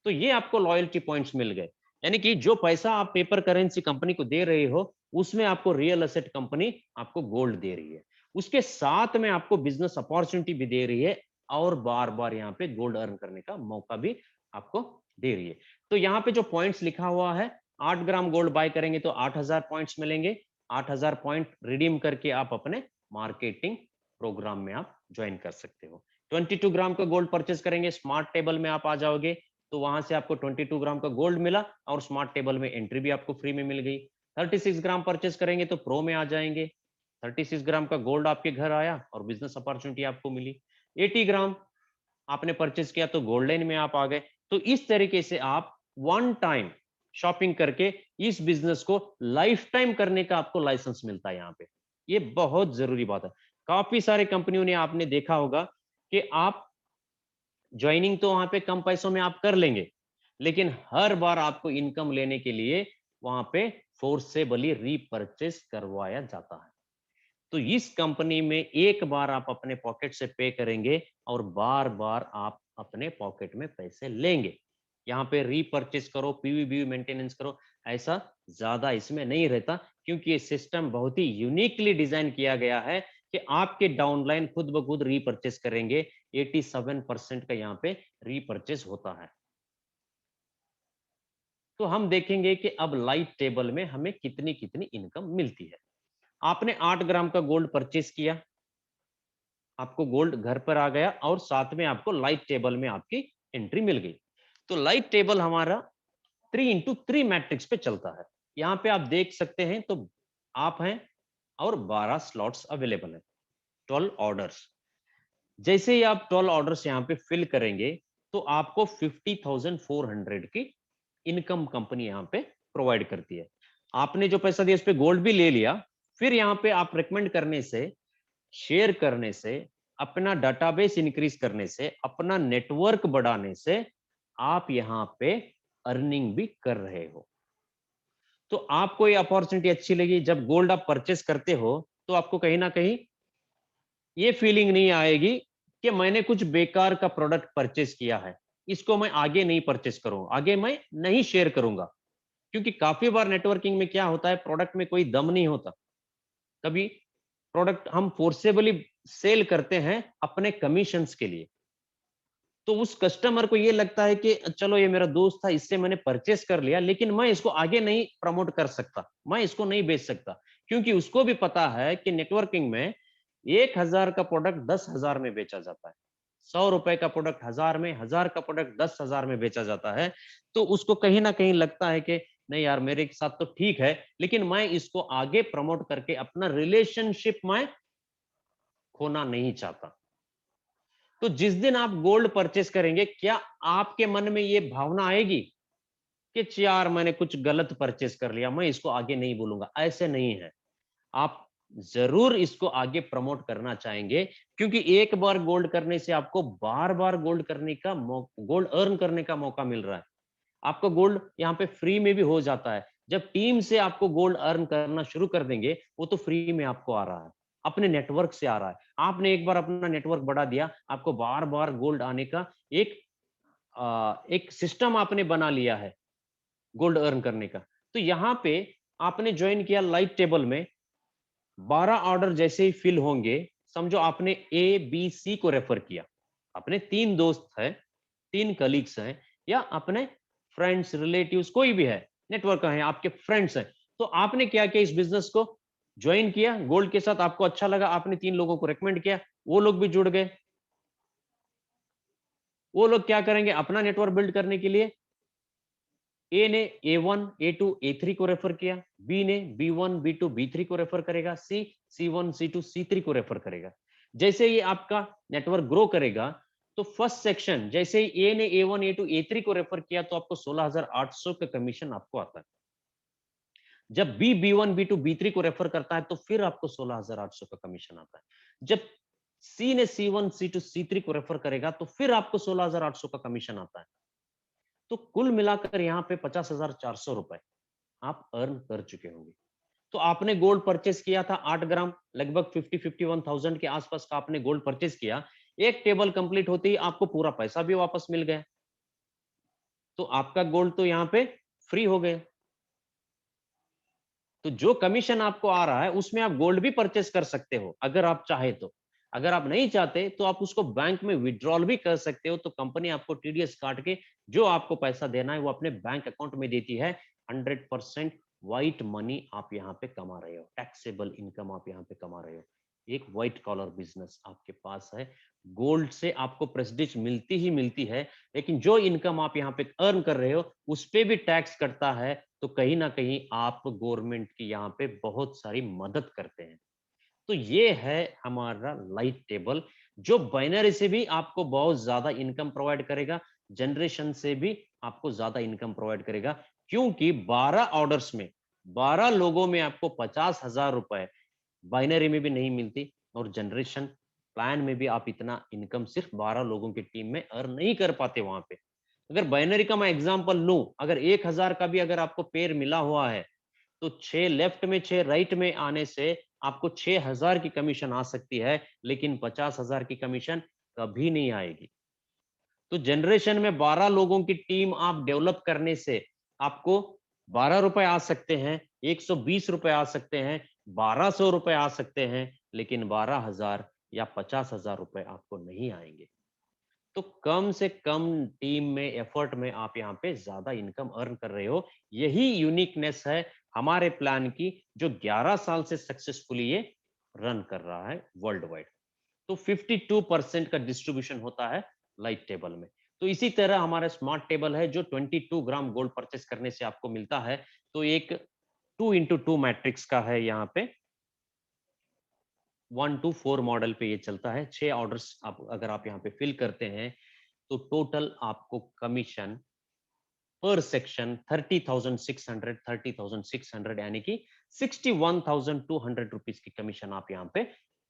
तो ये आपको लॉयल्टी पॉइंट्स मिल गए। यानी कि जो पैसा आप पेपर करेंसी कंपनी को दे रहे हो उसमें आपको रियल एसेट कंपनी आपको गोल्ड दे रही है, उसके साथ में आपको बिजनेस अपॉर्चुनिटी भी दे रही है और बार बार यहाँ पे गोल्ड अर्न करने का मौका भी आपको दे रही है। तो यहाँ पे जो पॉइंट्स लिखा हुआ है, 8 ग्राम गोल्ड बाय करेंगे तो 8,000 पॉइंट्स मिलेंगे। 8,000 पॉइंट रिडीम करके आप अपने मार्केटिंग प्रोग्राम में आप ज्वाइन कर सकते हो। 22 ग्राम का गोल्ड परचेज करेंगे, स्मार्ट टेबल में आप आ जाओगे, तो वहां से आपको 22 ग्राम का गोल्ड मिला और स्मार्ट टेबल में एंट्री भी आपको फ्री में मिल गई। 36 ग्राम परचेज करेंगे तो प्रो में आ जाएंगे। 36 ग्राम का गोल्ड आपके घर आया और बिजनेस अपॉर्चुनिटी आपको मिली। 80 ग्राम आपने परचेज किया तो गोल्डन में आप आ गए। तो इस तरीके से आप वन टाइम शॉपिंग करके इस बिजनेस को लाइफ टाइम करने का आपको लाइसेंस मिलता है यहाँ पे। ये बहुत जरूरी बात है। काफी सारे कंपनियों ने आपने देखा होगा कि आप ज्वाइनिंग तो वहां पे कम पैसों में आप कर लेंगे, लेकिन हर बार आपको इनकम लेने के लिए वहां पे फोर्सेबली रीपरचेस करवाया जाता है। तो इस कंपनी में एक बार आप अपने पॉकेट से पे करेंगे और बार बार आप अपने पॉकेट में पैसे लेंगे। यहाँ पे रीपरचेस करो, पीवीबी मेंटेनेंस करो, ऐसा ज्यादा इसमें नहीं रहता, क्योंकि ये सिस्टम बहुत ही यूनिकली डिजाइन किया गया है कि आपके डाउनलाइन खुद ब खुद रीपरचेस करेंगे। 87% का यहाँ पे रीपरचेस होता है। तो हम देखेंगे कि अब लाइट टेबल में हमें कितनी कितनी इनकम मिलती है। आपने 8 ग्राम का गोल्ड परचेस किया, आपको गोल्ड घर पर आ गया और साथ में आपको लाइट टेबल में आपकी एंट्री मिल गई। तो लाइट टेबल हमारा 3x3 मैट्रिक्स पे चलता है। यहाँ पे आप देख सकते हैं, तो आप हैं और 12 स्लॉट्स अवेलेबल है, 12 ऑर्डर्स। जैसे ही आप 12 ऑर्डर्स यहाँ पे फिल करेंगे तो आपको 50,400 की इनकम कंपनी यहाँ पे प्रोवाइड करती है। आपने जो पैसा दिया उस पे गोल्ड भी ले लिया, फिर यहाँ पे आप रिकमेंड करने से, शेयर करने से, अपना डाटाबेस इंक्रीज करने से, अपना नेटवर्क बढ़ाने से आप यहाँ पे अर्निंग भी कर रहे हो। तो आपको ये अपॉर्चुनिटी अच्छी लगी। जब गोल्ड आप परचेस करते हो तो आपको कहीं ना कहीं ये फीलिंग नहीं आएगी कि मैंने कुछ बेकार का प्रोडक्ट परचेस किया है, इसको मैं आगे नहीं परचेस करूंगा, आगे मैं नहीं शेयर करूंगा। क्योंकि काफी बार नेटवर्किंग में क्या होता है, प्रोडक्ट में कोई दम नहीं होता। कभी प्रोडक्ट हम फोर्सेबली सेल करते हैं अपने कमीशंस के लिए, तो उस कस्टमर को ये लगता है कि चलो ये मेरा दोस्त था, इससे मैंने परचेस कर लिया, लेकिन मैं इसको आगे नहीं प्रमोट कर सकता, मैं इसको नहीं बेच सकता, क्योंकि उसको भी पता है कि नेटवर्किंग में 1000 का प्रोडक्ट 10,000 में बेचा जाता है, 100 रुपए का प्रोडक्ट 1000 में, 1000 का प्रोडक्ट 10,000 में बेचा जाता है। तो उसको कहीं ना कहीं लगता है कि नहीं यार, मेरे साथ तो ठीक है, लेकिन मैं इसको आगे प्रमोट करके अपना रिलेशनशिप में खोना नहीं चाहता। तो जिस दिन आप गोल्ड परचेस करेंगे, क्या आपके मन में ये भावना आएगी कि यार मैंने कुछ गलत परचेस कर लिया, मैं इसको आगे नहीं बोलूंगा? ऐसे नहीं है। आप जरूर इसको आगे प्रमोट करना चाहेंगे, क्योंकि एक बार गोल्ड करने से आपको बार बार गोल्ड करने का गोल्ड अर्न करने का मौका मिल रहा है। आपको गोल्ड यहाँ पे फ्री में भी हो जाता है। जब टीम से आपको गोल्ड अर्न करना शुरू कर देंगे, वो तो फ्री में आपको आ रहा है, अपने नेटवर्क से आ रहा है। आपने एक बार अपना नेटवर्क बढ़ा दिया, आपको बार बार गोल्ड आने का एक सिस्टम आपने बना लिया है गोल्ड अर्न करने का। तो यहाँ पे आपने ज्वाइन किया लाइव टेबल में, 12 ऑर्डर जैसे ही फिल होंगे, समझो आपने ए बी सी को रेफर किया, अपने 3 दोस्त है, 3 कलीग्स हैं, या अपने फ्रेंड्स रिलेटिव्स कोई भी है, नेटवर्क है, आपके फ्रेंड्स हैं। तो आपने क्या किया, इस बिजनेस को ज्वाइन किया गोल्ड के साथ, आपको अच्छा लगा, आपने 3 लोगों को रेकमेंड किया, वो लोग भी जुड़ गए। वो लोग क्या करेंगे, अपना नेटवर्क बिल्ड करने के लिए ए ने A1, A2, A3 को रेफर किया, बी ने B1, B2, B3 को रेफर करेगा, सी C1, C2, C3 को रेफर करेगा। जैसे ये आपका नेटवर्क ग्रो करेगा, तो फर्स्ट सेक्शन जैसे ही ए ने A1, A2, A3 को रेफर किया, तो आपको 16,800 का कमीशन आपको आता है। जब बी B1, B2, B3 को रेफर करता है, तो फिर आपको 16,800 का कमीशन आता है। जब सी ने C1, C2, C3 को रेफर करेगा, तो फिर आपको 16,800 का कमीशन आता है। तो कुल मिलाकर यहाँ पे 50,400 रुपए आप अर्न कर चुके होंगे। तो आपने गोल्ड परचेस किया था 8 ग्राम, लगभग 51,000 के आसपास का आपने गोल्ड परचेस किया। एक टेबल कंप्लीट होते ही आपको पूरा पैसा भी वापस मिल गया। तो आपका गोल्ड तो यहाँ पे फ्री हो गया। तो जो कमीशन आपको आ रहा है, उसमें आप गोल्ड भी परचेस कर सकते हो अगर आप चाहे तो। अगर आप नहीं चाहते तो आप उसको बैंक में विड्रॉल भी कर सकते हो, तो कंपनी आपको टीडीएस काट के जो आपको पैसा देना है वो अपने बैंक अकाउंट में देती है। 100% व्हाइट मनी आप यहाँ पे कमा रहे हो, टैक्सेबल इनकम आप यहाँ पे कमा रहे हो। एक व्हाइट कॉलर बिजनेस आपके पास है। गोल्ड से आपको प्रेस्टीज मिलती ही मिलती है, लेकिन जो इनकम आप यहाँ पे अर्न कर रहे हो उस पे भी टैक्स कटता है। तो कहीं ना कहीं आप गवर्नमेंट की यहाँ पे बहुत सारी मदद करते हैं। तो ये है हमारा लाइट टेबल, जो बाइनरी से भी आपको बहुत ज्यादा इनकम प्रोवाइड करेगा, जनरेशन से भी आपको ज्यादा इनकम प्रोवाइड करेगा, क्योंकि 12 ऑर्डर्स में 12 लोगों में आपको 50,000 रुपए बाइनरी में भी नहीं मिलती, और जनरेशन प्लान में भी आप इतना इनकम सिर्फ 12 लोगों की टीम में अर्न नहीं कर पाते वहां पे। अगर बाइनरी का मैं एग्जांपल लूं, अगर 1000 का भी अगर आपको पेयर मिला हुआ है, तो 6 लेफ्ट में 6 राइट में आने से आपको 6000 की कमीशन आ सकती है, लेकिन 50,000 की कमीशन कभी नहीं आएगी। तो जनरेशन में 12 लोगों की टीम आप डेवलप करने से आपको 12 रुपए आ सकते हैं, 120 रुपए आ सकते हैं, 1200 रुपए आ सकते हैं, लेकिन 12,000 या 50,000 रुपए आपको नहीं आएंगे। तो कम से कम टीम में एफर्ट में आप यहाँ पे ज्यादा इनकम अर्न कर रहे हो। यही यूनिकनेस है हमारे प्लान की, जो 11 साल से सक्सेसफुली ये रन कर रहा है वर्ल्ड वाइड। तो 52% का डिस्ट्रीब्यूशन होता है लाइट टेबल में। तो इसी तरह हमारा स्मार्ट टेबल है, जो 22 ग्राम गोल्ड परचेस करने से आपको मिलता है। तो एक 2x2 मैट्रिक्स का है, यहाँ पे 1 to 4 मॉडल पे ये चलता है। 6 ऑर्डर्स आप अगर आप यहाँ पे फिल करते हैं, तो टोटल आपको कमीशन पर सेक्शन 30,600 यानी कि 61,200 रुपीज की कमीशन आप यहाँ पे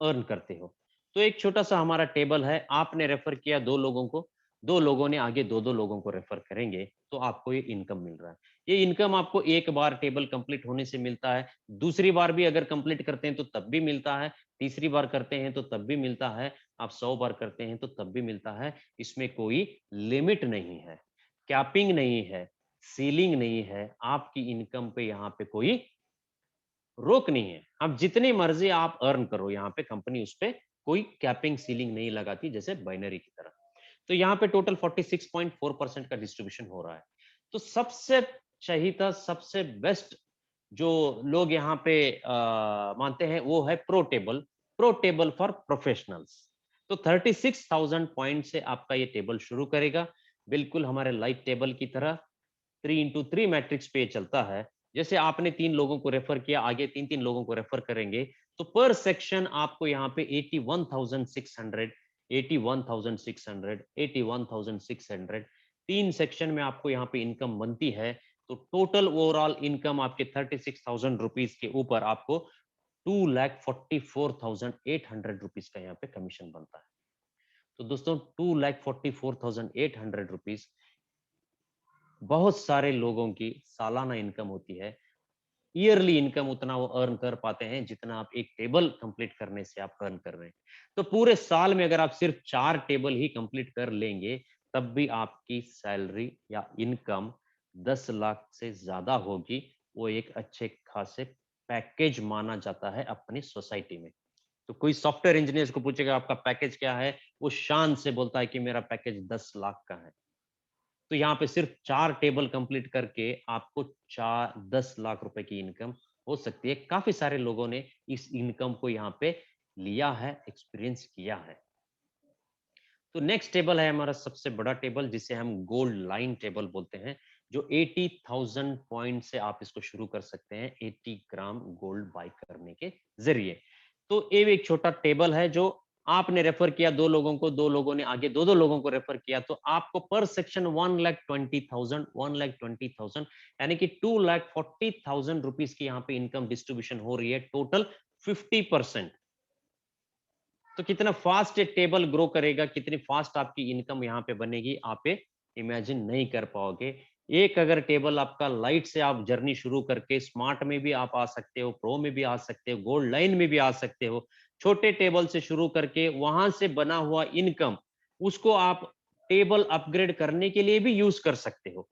अर्न करते हो। तो एक छोटा सा हमारा टेबल है, आपने रेफर किया 2 लोगों को, 2 लोगों ने आगे 2-2 लोगों को रेफर करेंगे, तो आपको ये इनकम मिल रहा है। ये इनकम आपको एक बार टेबल कंप्लीट होने से मिलता है, दूसरी बार भी अगर कंप्लीट करते हैं तो तब भी मिलता है, तीसरी बार करते हैं तो तब भी मिलता है, आप 100 बार करते हैं तो तब भी मिलता है। इसमें कोई लिमिट नहीं है, कैपिंग नहीं है, सीलिंग नहीं है, आपकी इनकम पे यहाँ पे कोई रोक नहीं है। अब जितनी मर्जी आप अर्न करो, यहाँ पे कंपनी उस पे कोई कैपिंग सीलिंग नहीं लगाती, जैसे बाइनरी की तरह। तो यहाँ पे टोटल 46.4% का डिस्ट्रीब्यूशन हो रहा है। तो सबसे चाहिए सबसे बेस्ट जो लोग यहाँ पे मानते हैं वो है प्रो टेबल फॉर प्रोफेशनल्स। तो 36,000 पॉइंट से आपका ये टेबल शुरू करेगा, बिल्कुल हमारे लाइव टेबल की तरह 3x3 मैट्रिक्स पे चलता है। जैसे आपने 3 लोगों को रेफर किया, आगे 3-3 लोगों को रेफर करेंगे, तो पर सेक्शन आपको यहाँ पे 81,600, 81,600, 81,600 3 सेक्शन में आपको यहाँ पे इनकम बनती है। तो टोटल ओवरऑल इनकम आपके 36,000 रुपीज के ऊपर आपको 2,44,800 रुपीज का यहाँ पे कमीशन बनता है। तो दोस्तों 2,44,800 रुपीज बहुत सारे लोगों की सालाना इनकम होती है। ईयरली इनकम उतना वो अर्न कर पाते हैं जितना आप एक टेबल कंप्लीट करने से आप अर्न कर रहे हैं। तो पूरे साल में अगर आप सिर्फ 4 टेबल ही कंप्लीट कर लेंगे, तब भी आपकी सैलरी या इनकम 10 लाख से ज्यादा होगी। वो एक अच्छे खासे पैकेज माना जाता है अपनी सोसाइटी में। तो कोई सॉफ्टवेयर इंजीनियर को पूछेगा आपका पैकेज क्या है, वो शान से बोलता है कि मेरा पैकेज 10 लाख का है। तो यहाँ पे सिर्फ 4 टेबल कंप्लीट करके आपको 10 लाख रुपए की इनकम हो सकती है। काफी सारे लोगों ने इस इनकम को यहाँ पे लिया है, एक्सपीरियंस किया है। तो नेक्स्ट टेबल है हमारा सबसे बड़ा टेबल, जिसे हम गोल्ड लाइन टेबल बोलते हैं, जो 80,000 पॉइंट से आप इसको शुरू कर सकते हैं 80 ग्राम गोल्ड बाय करने के जरिए। तो ये एक छोटा टेबल है जो आपने रेफर किया 2 लोगों को, 2 लोगों ने आगे 2-2 लोगों को रेफर किया, तो आपको पर सेक्शन 1,20,000 यानी कि 2,40,000 रुपीज की यहाँ पे इनकम डिस्ट्रीब्यूशन हो रही है, टोटल 50%। तो कितना फास्ट ये टेबल ग्रो करेगा, कितनी फास्ट आपकी इनकम यहाँ पे बनेगी, आप इमेजिन नहीं कर पाओगे। एक अगर टेबल आपका लाइट से आप जर्नी शुरू करके स्मार्ट में भी आप आ सकते हो, प्रो में भी आ सकते हो, गोल्ड लाइन में भी आ सकते हो। छोटे टेबल से शुरू करके वहां से बना हुआ इनकम, उसको आप टेबल अपग्रेड करने के लिए भी यूज कर सकते हो।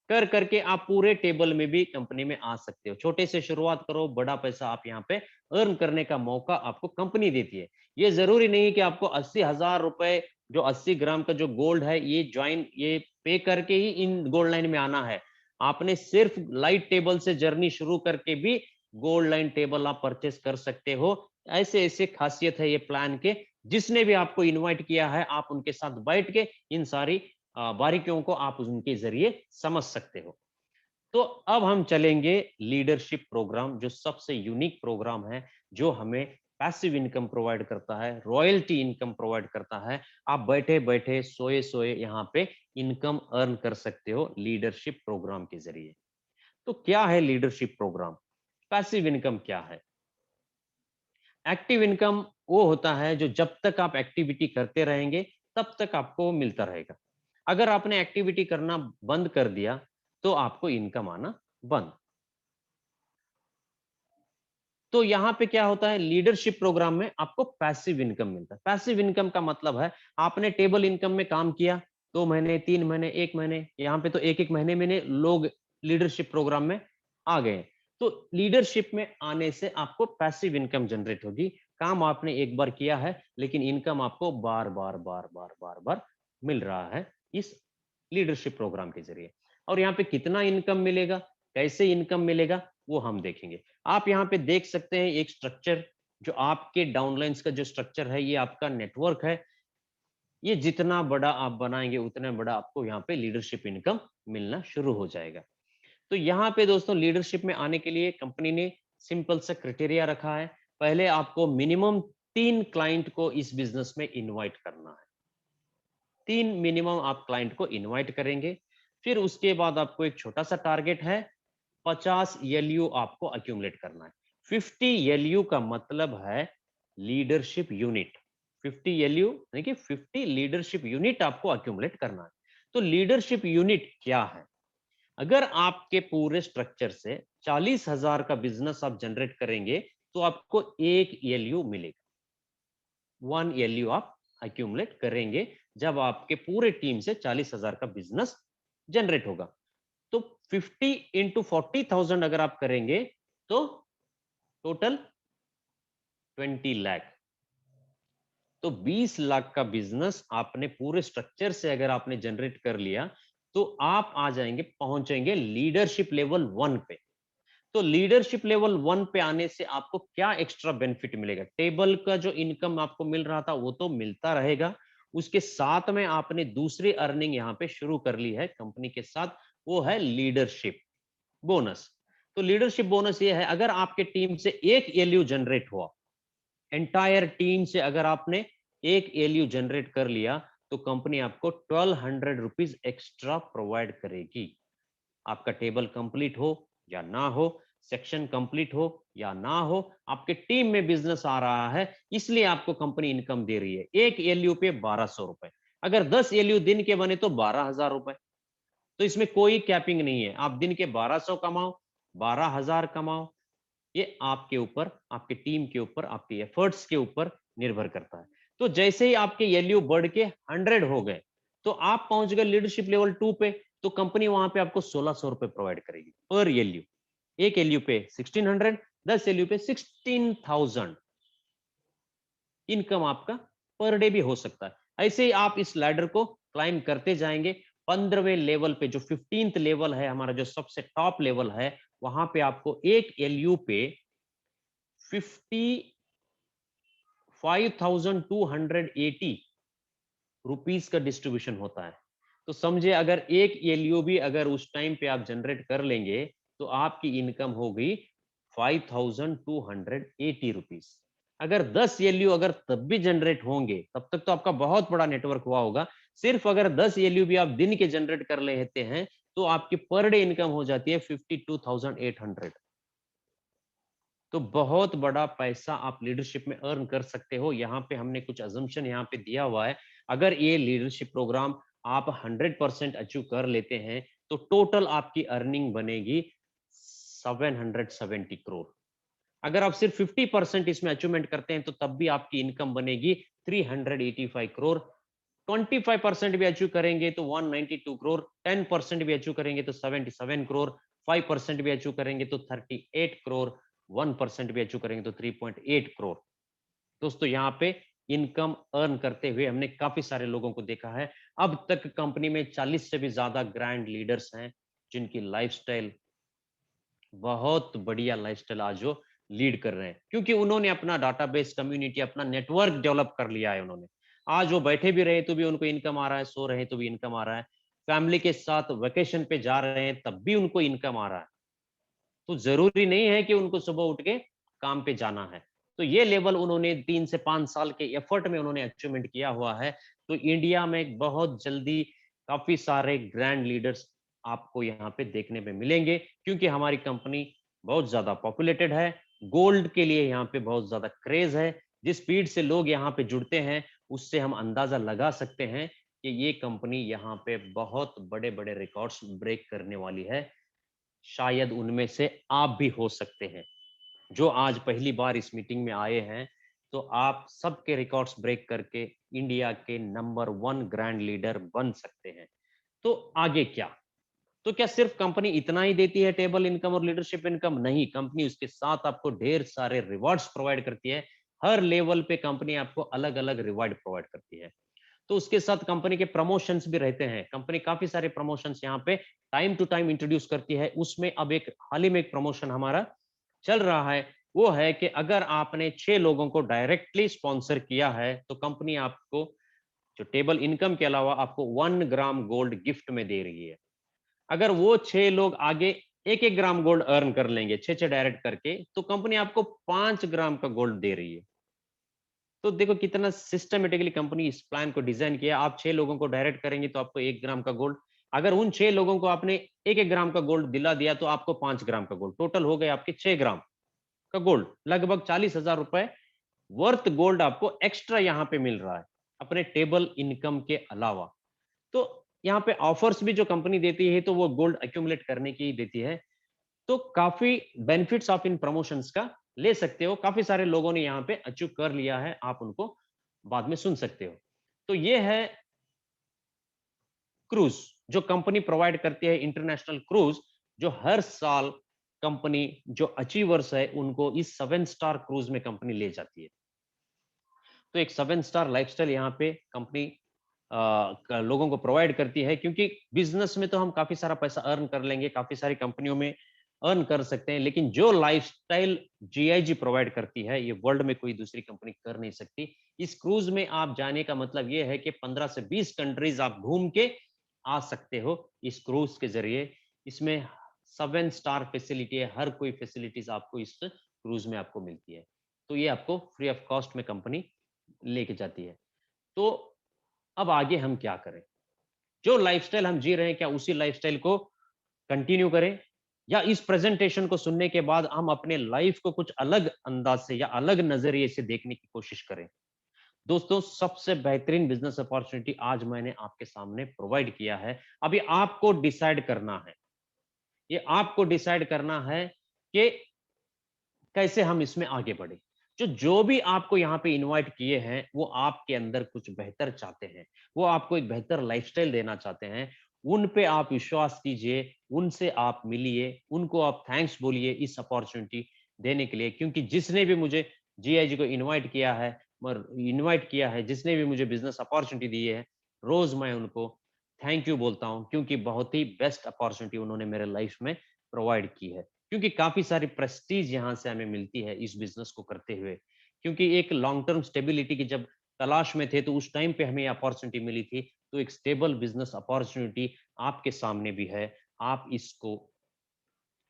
कर करके आप पूरे टेबल में भी कंपनी में आ सकते हो। छोटे से शुरुआत करो, बड़ा पैसा आप यहाँ पे अर्न करने का मौका आपको कंपनी देती है। ये जरूरी नहीं कि आपको 80,000 रुपए जो 80 ग्राम का जो गोल्ड है ये पे करके ही इन गोल्ड लाइन में आना है। आपने सिर्फ लाइट टेबल से जर्नी शुरू करके भी गोल्ड लाइन टेबल आप परचेस कर सकते हो। ऐसे ऐसे खासियत है ये प्लान के। जिसने भी आपको इनवाइट किया है, आप उनके साथ बैठ के इन सारी बारीकियों को आप उनके जरिए समझ सकते हो। तो अब हम चलेंगे लीडरशिप प्रोग्राम, जो सबसे यूनिक प्रोग्राम है, जो हमें पैसिव इनकम प्रोवाइड करता है, रॉयल्टी इनकम प्रोवाइड करता है। आप बैठे बैठे सोए सोए यहाँ पे इनकम अर्न कर सकते हो लीडरशिप प्रोग्राम के जरिए। तो क्या है लीडरशिप प्रोग्राम? पैसिव इनकम क्या है? एक्टिव इनकम वो होता है जो जब तक आप एक्टिविटी करते रहेंगे तब तक आपको मिलता रहेगा। अगर आपने एक्टिविटी करना बंद कर दिया तो आपको इनकम आना बंद। तो यहाँ पे क्या होता है, लीडरशिप प्रोग्राम में आपको पैसिव इनकम मिलता है। पैसिव इनकम का मतलब है आपने टेबल इनकम में काम किया 2 महीने, 3 महीने, 1 महीने, यहाँ पे तो एक महीने में लोग लीडरशिप प्रोग्राम में आ गए। तो लीडरशिप में आने से आपको पैसिव इनकम जनरेट होगी। काम आपने एक बार किया है, लेकिन इनकम आपको बार बार बार बार बार बार मिल रहा है इस लीडरशिप प्रोग्राम के जरिए। और यहाँ पे कितना इनकम मिलेगा, कैसे इनकम मिलेगा, वो हम देखेंगे। आप यहाँ पे देख सकते हैं एक स्ट्रक्चर, जो आपके डाउनलाइंस का जो स्ट्रक्चर है, ये आपका नेटवर्क है। ये जितना बड़ा आप बनाएंगे उतना बड़ा आपको यहाँ पे लीडरशिप इनकम मिलना शुरू हो जाएगा। तो यहाँ पे दोस्तों लीडरशिप में आने के लिए कंपनी ने सिंपल सा क्राइटेरिया रखा है। पहले आपको मिनिमम 3 क्लाइंट को इस बिजनेस में इनवाइट करना है। 3 मिनिमम आप क्लाइंट को इनवाइट करेंगे। फिर उसके बाद आपको एक छोटा सा टारगेट है, 50 एलयू आपको अक्यूमुलेट करना है। 50 एलयू का मतलब है लीडरशिप यूनिट। 50 एलयू यानी कि 50 लीडरशिप यूनिट आपको अक्यूमुलेट करना है। तो लीडरशिप यूनिट क्या है? अगर आपके पूरे स्ट्रक्चर से 40,000 का बिजनेस आप जनरेट करेंगे तो आपको 1 एलयू मिलेगा। 1 एलयू आप अक्यूमुलेट करेंगे जब आपके पूरे टीम से 40,000 का बिजनेस जनरेट होगा। तो 50 इंटू 40,000 अगर आप करेंगे तो टोटल 20 लाख। तो 20 लाख का बिजनेस आपने पूरे स्ट्रक्चर से अगर आपने जनरेट कर लिया, तो आप आ जाएंगे, पहुंचेंगे लीडरशिप लेवल 1 पे। तो लीडरशिप लेवल 1 पे आने से आपको क्या एक्स्ट्रा बेनिफिट मिलेगा? टेबल का जो इनकम आपको मिल रहा था वो तो मिलता रहेगा, उसके साथ में आपने दूसरी अर्निंग यहाँ पे शुरू कर ली है कंपनी के साथ, वो है लीडरशिप बोनस। तो लीडरशिप बोनस ये है, अगर आपके टीम से एक एलयू जनरेट हुआ, एंटायर टीम से अगर आपने एक एलयू जनरेट कर लिया, तो कंपनी आपको 1200 रुपीज एक्स्ट्रा प्रोवाइड करेगी। आपका टेबल कंप्लीट हो या ना हो, सेक्शन कंप्लीट हो या ना हो, आपके टीम में बिजनेस आ रहा है, इसलिए आपको कंपनी इनकम दे रही है। एक एलयू पे 1200 रुपए, अगर 10 एलयू दिन के बने तो 12,000 रुपए। तो इसमें कोई कैपिंग नहीं है, आप दिन के 1200 कमाओ, 12,000 कमाओ, ये आपके ऊपर, आपकी टीम के ऊपर, आपके एफर्ट्स के ऊपर निर्भर करता है। तो जैसे ही आपके एलयू बढ़ के 100 हो गए, तो आप पहुंच गए लीडरशिप लेवल 2 पे, तो कंपनी वहां पे आपको 1600 रुपए प्रोवाइड करेगी पर एलयू। एक एलयू पे 1600, 10 एलयू पे 16,000 इनकम आपका पर डे भी हो सकता है। ऐसे ही आप इस लैडर को क्लाइम करते जाएंगे। 15वें लेवल पे, जो 15th लेवल है हमारा, जो सबसे टॉप लेवल है, वहां पे आपको एक एलयू पे 55,280 रुपीस का डिस्ट्रीब्यूशन होता है। तो समझे, अगर एक एलयू भी अगर उस टाइम पे आप जनरेट कर लेंगे, तो आपकी इनकम होगी 5,280 रुपीस। अगर 10 एलयू अगर तब भी जनरेट होंगे, तब तक तो आपका बहुत बड़ा नेटवर्क हुआ होगा। सिर्फ अगर 10 एलयू भी आप दिन के जनरेट कर लेते हैं, तो आपकी पर डे इनकम हो जाती है 52,800। तो बहुत बड़ा पैसा आप लीडरशिप में अर्न कर सकते हो। यहाँ पे हमने कुछ अजम्पशन यहाँ पे दिया हुआ है। अगर ये लीडरशिप प्रोग्राम आप 100% अचीव कर लेते हैं, तो टोटल आपकी अर्निंग बनेगी 770 करोड़। अगर आप सिर्फ 50% इसमें अचीवमेंट करते हैं, तो तब भी आपकी इनकम बनेगी 385 करोड़। 25% भी अचीव करेंगे तो 192 करोड़, 10% भी अचीव करेंगे तो 77 करोड़, 5% भी अचीव करेंगे तो 38 करोड़, 1% भी अचीव करेंगे तो 3.8 करोड़। दोस्तों, यहाँ पे इनकम अर्न करते हुए हमने काफी सारे लोगों को देखा है। अब तक कंपनी में 40 से भी ज्यादा ग्रैंड लीडर्स हैं, जिनकी लाइफस्टाइल, बहुत बढ़िया लाइफस्टाइल आज वो लीड कर रहे हैं, क्योंकि उन्होंने अपना डाटाबेस, कम्युनिटी, अपना नेटवर्क डेवलप कर लिया है उन्होंने। आज वो बैठे भी रहे तो भी उनको इनकम आ रहा है, सो रहे तो भी इनकम आ रहा है, फैमिली के साथ वेकेशन पे जा रहे हैं तब भी उनको इनकम आ रहा है। तो जरूरी नहीं है कि उनको सुबह उठ के काम पे जाना है। तो ये लेवल उन्होंने 3 से 5 साल के एफर्ट में उन्होंने अचीवमेंट किया हुआ है। तो इंडिया में बहुत जल्दी काफी सारे ग्रैंड लीडर्स आपको यहाँ पे देखने में मिलेंगे, क्योंकि हमारी कंपनी बहुत ज्यादा पॉपुलेटेड है। गोल्ड के लिए यहाँ पे बहुत ज्यादा क्रेज है। जिस स्पीड से लोग यहाँ पे जुड़ते हैं, उससे हम अंदाजा लगा सकते हैं कि ये कंपनी यहाँ पे बहुत बड़े बड़े रिकॉर्ड्स ब्रेक करने वाली है। शायद उनमें से आप भी हो सकते हैं, जो आज पहली बार इस मीटिंग में आए हैं। तो आप सबके रिकॉर्ड्स ब्रेक करके इंडिया के नंबर 1 ग्रैंड लीडर बन सकते हैं। तो आगे क्या? तो क्या सिर्फ कंपनी इतना ही देती है, टेबल इनकम और लीडरशिप इनकम? नहीं, कंपनी उसके साथ आपको ढेर सारे रिवॉर्ड्स प्रोवाइड करती है। हर लेवल पे कंपनी आपको अलग अलग रिवॉर्ड प्रोवाइड करती है। तो उसके साथ कंपनी के प्रमोशंस भी रहते हैं। कंपनी काफी सारे प्रमोशंस यहाँ पे टाइम टू टाइम इंट्रोड्यूस करती है। उसमें अब एक हाल ही में एक प्रमोशन हमारा चल रहा है, वो है कि अगर आपने 6 लोगों को डायरेक्टली स्पॉन्सर किया है, तो कंपनी आपको जो टेबल इनकम के अलावा आपको 1 ग्राम गोल्ड गिफ्ट में दे रही है। अगर वो 6 लोग आगे 1-1 ग्राम गोल्ड अर्न कर लेंगे, 6-6 डायरेक्ट करके, तो कंपनी आपको 5 ग्राम का गोल्ड दे रही है। तो देखो कितना सिस्टमेटिकली कंपनी इस प्लान को डिजाइन किया। आप 6 लोगों को डायरेक्ट करेंगे तो आपको 1 ग्राम का गोल्ड। अगर उन 6 लोगों को आपने 1-1 ग्राम का गोल्ड दिला दिया, तो आपको 5 ग्राम का गोल्ड। टोटल हो गए आपके 6 ग्राम का गोल्ड। लगभग 40,000 रुपए वर्थ गोल्ड आपको एक्स्ट्रा यहाँ पे मिल रहा है, अपने टेबल इनकम के अलावा। तो यहाँ पे ऑफर्स भी जो कंपनी देती है, तो वो गोल्ड एक्यूमुलेट करने की ही देती है। तो काफी बेनिफिट्स आप इन प्रमोशंस का ले सकते हो। काफी सारे लोगों ने यहाँ पे अचीव कर लिया है, आप उनको बाद में सुन सकते हो। तो ये है क्रूज, जो कंपनी प्रोवाइड करती है, इंटरनेशनल क्रूज, जो हर साल कंपनी जो अचीवर्स है उनको इस 7 स्टार क्रूज में कंपनी ले जाती है। तो एक 7 स्टार लाइफस्टाइल यहाँ पे कंपनी लोगों को प्रोवाइड करती है, क्योंकि बिजनेस में तो हम काफी सारा पैसा अर्न कर लेंगे, काफी सारी कंपनियों में अर्न कर सकते हैं, लेकिन जो लाइफस्टाइल जीआईजी प्रोवाइड करती है ये वर्ल्ड में कोई दूसरी कंपनी कर नहीं सकती। इस क्रूज में आप जाने का मतलब ये है कि 15 से 20 कंट्रीज आप घूम के आ सकते हो इस क्रूज के जरिए। इसमें 7 स्टार फैसिलिटी है, हर कोई फैसिलिटीज आपको इस क्रूज में आपको मिलती है। तो ये आपको फ्री ऑफ कॉस्ट में कंपनी लेके जाती है। तो अब आगे हम क्या करें? जो लाइफस्टाइल हम जी रहे हैं, क्या उसी लाइफस्टाइल को कंटिन्यू करें, या इस प्रेजेंटेशन को सुनने के बाद हम अपने लाइफ को कुछ अलग अंदाज से या अलग नजरिए से देखने की कोशिश करें? दोस्तों, सबसे बेहतरीन बिजनेस अपॉर्चुनिटी आज मैंने आपके सामने प्रोवाइड किया है। अभी आपको डिसाइड करना है, ये आपको डिसाइड करना है कि कैसे हम इसमें आगे बढ़े। जो भी आपको यहाँ पे इनवाइट किए हैं, वो आपके अंदर कुछ बेहतर चाहते हैं, वो आपको एक बेहतर लाइफस्टाइल देना चाहते हैं। उन पे आप विश्वास कीजिए, उनसे आप मिलिए, उनको आप थैंक्स बोलिए इस अपॉर्चुनिटी देने के लिए, क्योंकि जिसने भी मुझे जीआईजी को इनवाइट किया है, जिसने भी मुझे बिजनेस अपॉर्चुनिटी दी है, रोज मैं उनको थैंक यू बोलता हूँ, क्योंकि बहुत ही बेस्ट अपॉर्चुनिटी उन्होंने मेरे लाइफ में प्रोवाइड की है। क्योंकि काफी सारी प्रेस्टीज यहाँ से हमें मिलती है इस बिजनेस को करते हुए, क्योंकि एक लॉन्ग टर्म स्टेबिलिटी की जब तलाश में थे, तो उस टाइम पे हमें अपॉर्चुनिटी मिली थी। तो एक स्टेबल बिजनेस अपॉर्चुनिटी आपके सामने भी है, आप इसको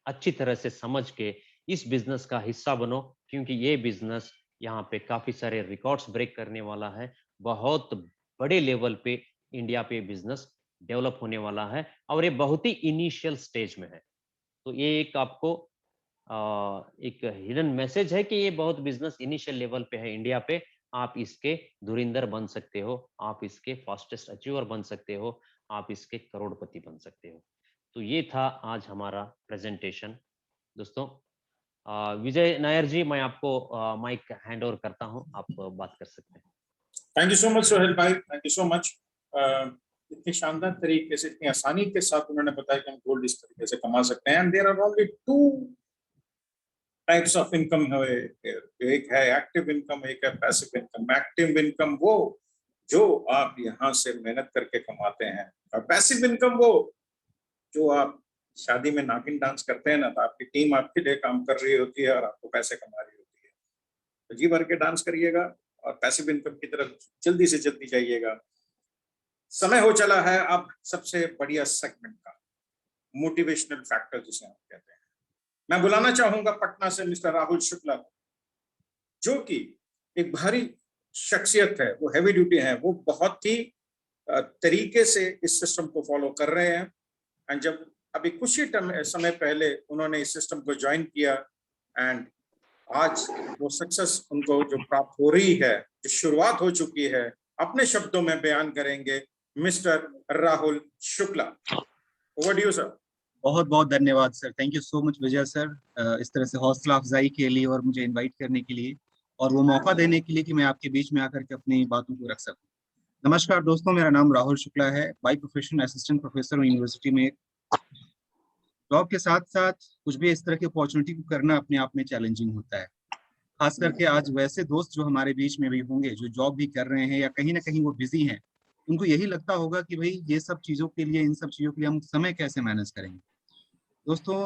अच्छी तरह से समझ के इस बिजनेस का हिस्सा बनो, क्योंकि ये बिजनेस यहाँ पे काफी सारे रिकॉर्ड्स ब्रेक करने वाला है। बहुत बड़े लेवल पे इंडिया पे बिजनेस डेवलप होने वाला है, और ये बहुत ही इनिशियल स्टेज में है। तो ये एक आपको एक हिडन मैसेज है कि ये बहुत बिजनेस इनिशियल लेवल पे है इंडिया पे। आप इसके धुरिंदर बन सकते हो, आप इसके फास्टेस्ट अचीवर बन सकते हो, आप इसके करोड़पति बन सकते हो। तो ये था आज हमारा प्रेजेंटेशन। दोस्तों, विजय नायर जी, मैं आपको माइक हैंड ओवर करता हूं, आप बात कर सकते हैं। Thank you so much Sohail भाई, थैंक यू सो मच। इतनी शानदार तरीके से, इतनी आसानी के साथ उन्होंने बताया कि हम गोल्ड इस तरीके से कमा सकते हैं। And there are only two types of income है, एक है एक्टिव इनकम, एक है पैसिव इनकम। एक्टिव इनकम वो जो आप यहाँ से मेहनत करके कमाते हैं, और पैसिव इनकम वो जो आप शादी में नागिन डांस करते हैं ना, तो आपकी टीम आपके लिए काम कर रही होती है और आपको पैसे कमा रही होती है। तो जी भर के डांस करिएगा और पैसिव इनकम की तरफ जल्दी से जल्दी जाइएगा। समय हो चला है अब सबसे बढ़िया सेगमेंट का, मोटिवेशनल फैक्टर जिसे हम कहते हैं। मैं बुलाना चाहूंगा पटना से मिस्टर राहुल शुक्ला, जो कि एक भारी शख्सियत है, वो हैवी ड्यूटी है, वो बहुत ही तरीके से इस सिस्टम को फॉलो कर रहे हैं। एंड जब अभी कुछ ही समय पहले उन्होंने इस सिस्टम को ज्वाइन किया, एंड आज वो सक्सेस उनको जो प्राप्त हो रही है, जो शुरुआत हो चुकी है, अपने शब्दों में बयान करेंगे mister Rahul Shukla. Over to you sir. बहुत बहुत धन्यवाद sir, thank you so much Vijay sir, इस तरह से हौसला अफजाई के लिए और मुझे इनवाइट करने के लिए और वो मौका देने के लिए कि मैं आपके बीच में आकर के अपनी बातों को रख सकूं। नमस्कार दोस्तों, मेरा नाम राहुल शुक्ला है। बाई प्रोफेशन असिस्टेंट प्रोफेसर हूँ यूनिवर्सिटी में। जॉब के साथ साथ कुछ भी इस तरह की अपॉर्चुनिटी को करना अपने आप में चैलेंजिंग होता है। खास करके आज वैसे दोस्त जो हमारे बीच में भी होंगे जो जॉब भी कर रहे हैं या कहीं ना कहीं वो बिजी हैं, उनको यही लगता होगा कि भाई ये सब चीज़ों के लिए, इन सब चीज़ों के लिए हम समय कैसे मैनेज करेंगे। दोस्तों,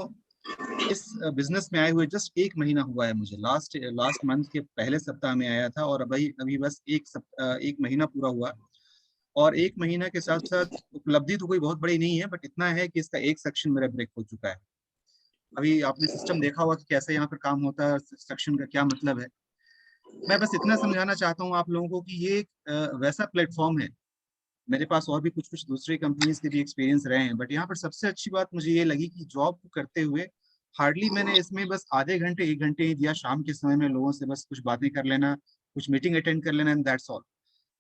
इस बिजनेस में आए हुए जस्ट 1 महीना हुआ है मुझे। लास्ट मंथ के पहले सप्ताह में आया था और अभी बस 1 महीना पूरा हुआ। और 1 महीना के साथ साथ उपलब्धि तो कोई बहुत बड़ी नहीं है, बट इतना है कि इसका एक सेक्शन मेरा ब्रेक हो चुका है। अभी आपने सिस्टम देखा होगा कि कैसे यहाँ पर काम होता है, सेक्शन का क्या मतलब है। मैं बस इतना समझाना चाहता हूँ आप लोगों को कि ये एक वैसा प्लेटफॉर्म है। मेरे पास और भी कुछ दूसरी कंपनीज के भी एक्सपीरियंस रहे हैं, बट यहाँ पर सबसे अच्छी बात मुझे ये लगी कि जॉब को करते हुए हार्डली मैंने इसमें बस आधे घंटे 1 घंटे ही दिया शाम के समय में लोगों से बस कुछ बातें कर लेना, कुछ मीटिंग अटेंड कर लेना, एंड दैट्स ऑल।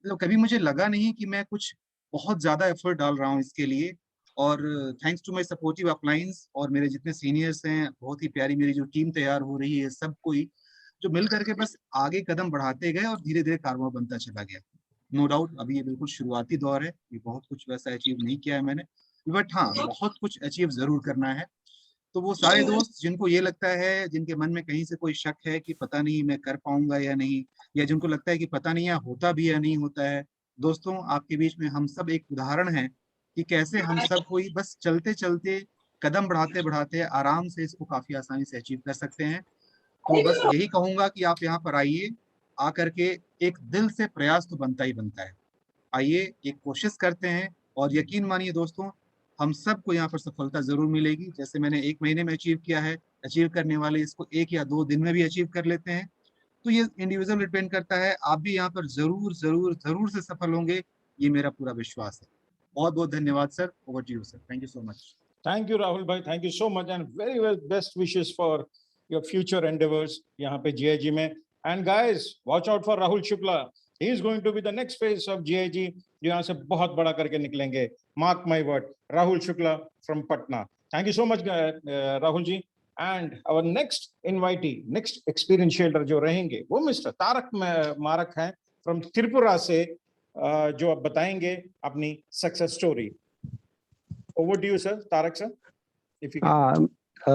तो कभी मुझे लगा नहीं कि मैं कुछ बहुत ज्यादा एफर्ट डाल रहा हूँ इसके लिए। और थैंक्स टू माय सपोर्टिव अपलाइंस और मेरे जितने सीनियर्स हैं, बहुत ही प्यारी मेरी जो टीम तैयार हो रही है, सब कोई जो मिल करके बस आगे कदम बढ़ाते गए और धीरे धीरे कारवां बनता चला गया। नो डाउट अभी ये बिल्कुल शुरुआती दौर है, ये बहुत कुछ वैसा अचीव नहीं किया है मैंने, बट हाँ बहुत कुछ अचीव जरूर करना है। तो वो सारे दोस्त जिनको ये लगता है, जिनके मन में कहीं से कोई शक है कि पता नहीं मैं कर पाऊंगा या नहीं, या जिनको लगता है कि पता नहीं यहाँ होता भी या नहीं होता है, दोस्तों आपके बीच में हम सब एक उदाहरण है कि कैसे हम सब कोई बस चलते चलते, कदम बढ़ाते बढ़ाते आराम से इसको काफी आसानी से अचीव कर सकते हैं। तो बस यही कहूंगा कि आप यहाँ पर आइए, आकर के एक दिल से प्रयास तो बनता ही बनता है। आइए एक कोशिश करते हैं, और यकीन मानिए दोस्तों, हम सबको यहाँ पर सफलता जरूर मिलेगी। जैसे मैंने 1 महीने में अचीव किया है, अचीव करने वाले इसको 1 या 2 दिन में भी अचीव कर लेते हैं। तो ये इंडिविजुअल डिपेंड करता है। आप भी यहाँ पर जरूर जरूर जरूर से सफल होंगे, ये मेरा पूरा विश्वास है। बहुत बहुत धन्यवाद sir. Over to you sir. Thank you so much. Thank you, Rahul bhai. Thank you so much and very well best wishes for your future endeavors यहाँ पे GIG में. And guys, watch out for Rahul Shukla. He is going to be the next phase of GIG. जो यहाँ से बहुत बड़ा करके निकलेंगे. Mark my word. Rahul Shukla from Patna. Thank you so much, Rahul ji. And our next invitee, next experientiator जो रहेंगे, वो Mr. तारक मारक हैं from त्रिपुरा से, जो अब बताएंगे अपनी success story. Over to you, sir. Tarak sir, if you can.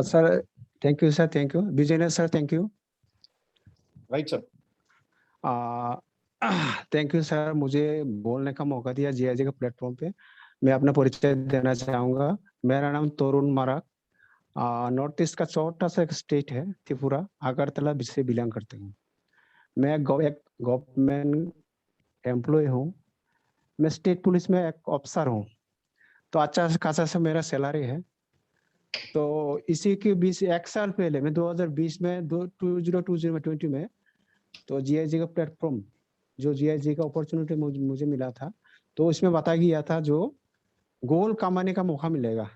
Sir, thank you, sir. Thank you. Vijay sir, thank you. Right, sir. Thank you sir, मुझे बोलने का मौका दिया जीआईजी के प्लेटफॉर्म पे। मैं अपना परिचय देना चाहूंगा। मेरा नाम तरुण मारक, नॉर्थ ईस्ट का छोटा सा एक स्टेट है त्रिपुरा, अगरतला से बिलोंग करते हूँ। मैं एक गवर्नमेंट एम्प्लॉय हूँ। मैं स्टेट पुलिस में एक ऑफिसर हूँ। तो अच्छा खासा से मेरा सैलरी है। तो इसी के 1 साल पहले मैं 2020 में 2020 में तो जीआईजी का प्लेटफॉर्म, जो जीआईजी का अपॉर्चुनिटी मुझे मिला था, तो इसमें बताया गया था जो गोल कमाने का मौका मिलेगा।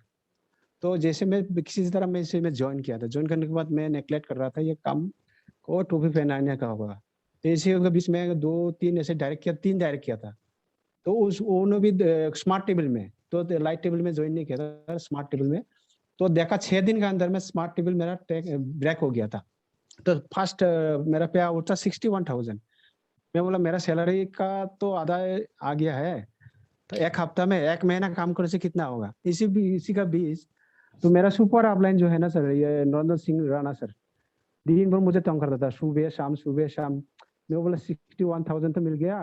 तो जैसे मैं किसी तरह मैं इसे ज्वाइन किया था। ज्वाइन करने के बाद मैं नेगलेक्ट कर रहा था ये काम को, टोपी पहनाने का होगा। तो इसी के बीच में 2-3 ऐसे डायरेक्ट किया, 3 डायरेक्ट किया था। तो उन्होंने भी स्मार्ट टेबल में, तो लाइट टेबल में ज्वाइन नहीं किया था, स्मार्ट टेबल में। तो देखा 6 दिन के अंदर में स्मार्ट टेबल मेरा ब्रेक हो गया था। तो फर्स्ट मेरा पे आउट था 61,000। मैं बोला मेरा सैलरी का तो आधा आ गया है, तो 1 हफ्ता में 1 महीना काम करने से कितना होगा। इसी का बीच तो मेरा सुपर अपलाइन जो है ना सर, ये नरेंद्र सिंह राणा सर, दिन भर मुझे तंग करता था, सुबह शाम। मैं बोला 61,000 तो मिल गया,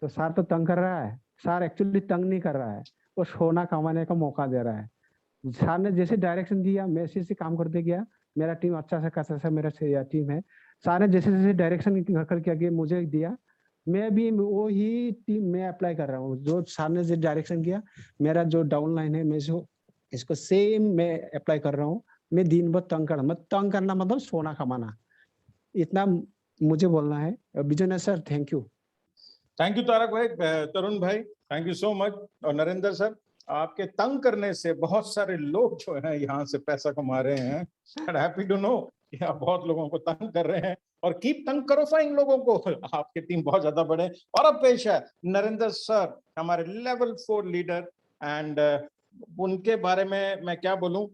तो सर तो तंग कर रहा है। सर एक्चुअली तंग नहीं कर रहा है, वो सोना कमाने का मौका दे रहा है। सर ने जैसे डायरेक्शन दिया, मैं से काम करते गया। मेरा टीम अच्छा सा खासा सा मेरा टीम है। सर ने जैसे डायरेक्शन करके आगे मुझे दिया, मैं भी वो ही टीम में अप्लाई कर रहा हूँ। जो सर ने डायरेक्शन किया, मेरा जो डाउन लाइन है, मैं इसको सेम मैं अप्लाई कर रहा हूँ। मैं दिन भर तंग करना मतलब सोना कमाना, इतना मुझे बोलना है। Vijay sir, thank you. Thank you Tarak भाई, तरुण भाई, थैंक यू सो मच। और नरेंद्र सर, आपके तंग करने से बहुत सारे लोग जो है यहाँ से पैसा कमा रहे हैं। हैप्पी टू नो कि आप बहुत लोगों को तंग कर रहे हैं, और कीप तंग करो फाइन लोगों को। आपकी टीम बहुत ज्यादा बड़े। और अब पेश है नरेंद्र सर, हमारे लेवल 4 लीडर। एंड उनके बारे में मैं क्या बोलूं,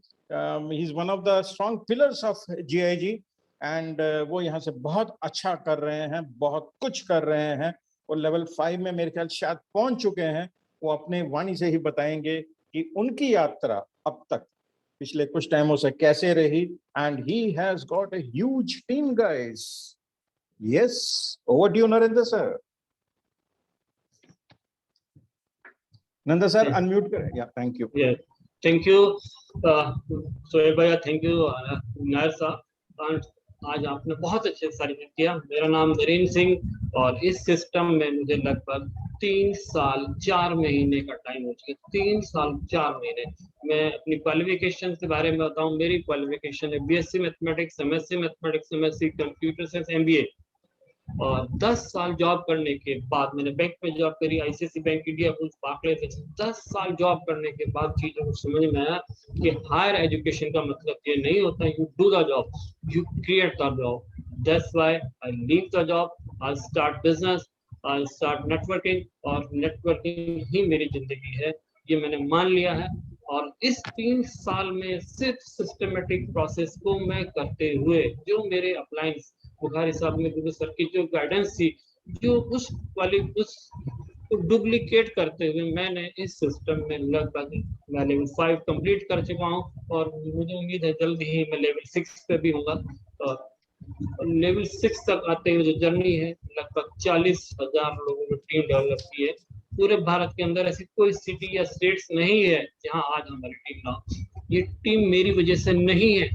he is one of the strong pillars of GIG. And वो यहाँ से बहुत अच्छा कर रहे हैं, बहुत कुछ कर रहे हैं। और लेवल 5 में मेरे ख्याल शायद पहुंच चुके हैं। वो अपने वाणी से ही बताएंगे कि उनकी यात्रा अब तक पिछले कुछ टाइमों से कैसे रही। And he has got a huge team guys. Yes, over to you Narendra sir. Nanda sir unmute करें। या thank you. Thank you Sohail भैया, थैंक यू नायर साहब। आज आपने बहुत अच्छे से सारी किया। मेरा नाम नरेंद्र सिंह, और इस सिस्टम में मुझे लगभग 3 साल 4 महीने का टाइम हो चुका। 3 साल 4 महीने। मैं अपनी क्वालिफिकेशन के बारे में बताऊं, मेरी क्वालिफिकेशन है BSc mathematics, MSc mathematics, MSc computer science, MBA. और 10 साल जॉब करने के बाद मैंने बैंक में जॉब करी, ICIC bank, India police, Barclays. 10 साल जॉब करने के बाद चीजों को समझ में आया कि हायर एजुकेशन का मतलब ये नहीं होता you do the job, you create the job. That's why I leave the job, I start business, I start networking, और नेटवर्किंग ही मेरी जिंदगी है, ये मैंने मान लिया है। और इस 3 साल में सिर्फ सिस्टमेटिक प्रोसेस को मैं करते हुए, जो मेरे अपलाइंस बुखारी साहब में गुरु सर की जो गाइडेंस थी, जो उस उसको डुप्लीकेट करते हुए मैंने इस सिस्टम में लगभग मैं लेवल 5 कंप्लीट कर चुका हूँ और मुझे उम्मीद है जल्दी ही मैं लेवल 6 पे भी होगा। और लेवल 6 तक आते हुए जो जर्नी है लगभग 40,000 लोगों की टीम डेवलप की है। पूरे भारत के अंदर ऐसी कोई सिटी या स्टेट्स नहीं है जहां आज हमारी टीम ना हो। ये टीम मेरी वजह से नहीं है,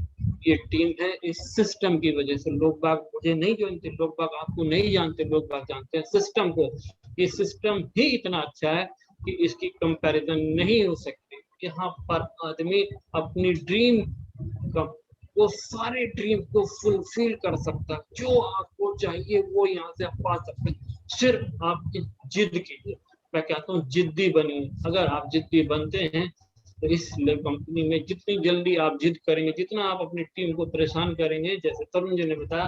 ये टीम है इस सिस्टम की वजह से। लोग बाग मुझे नहीं जानते, लोग बाग आपको नहीं जानते, लोग बाग जानते हैं सिस्टम को। ये सिस्टम ही इतना अच्छा है कि इसकी कंपैरिजन नहीं हो सकती। यहाँ पर आदमी अपनी ड्रीम का वो सारे ड्रीम को फुलफिल कर सकता है। जो आपको चाहिए वो यहाँ से आप पा सकते हैं, सिर्फ आप जिद कीजिए। मैं कहता हूँ जिद्दी बनिए। अगर आप जिद्दी बनते हैं तो इस कंपनी में जितनी जल्दी आप जिद करेंगे, जितना आप अपनी टीम को परेशान करेंगे, जैसे तरुण जी ने बताया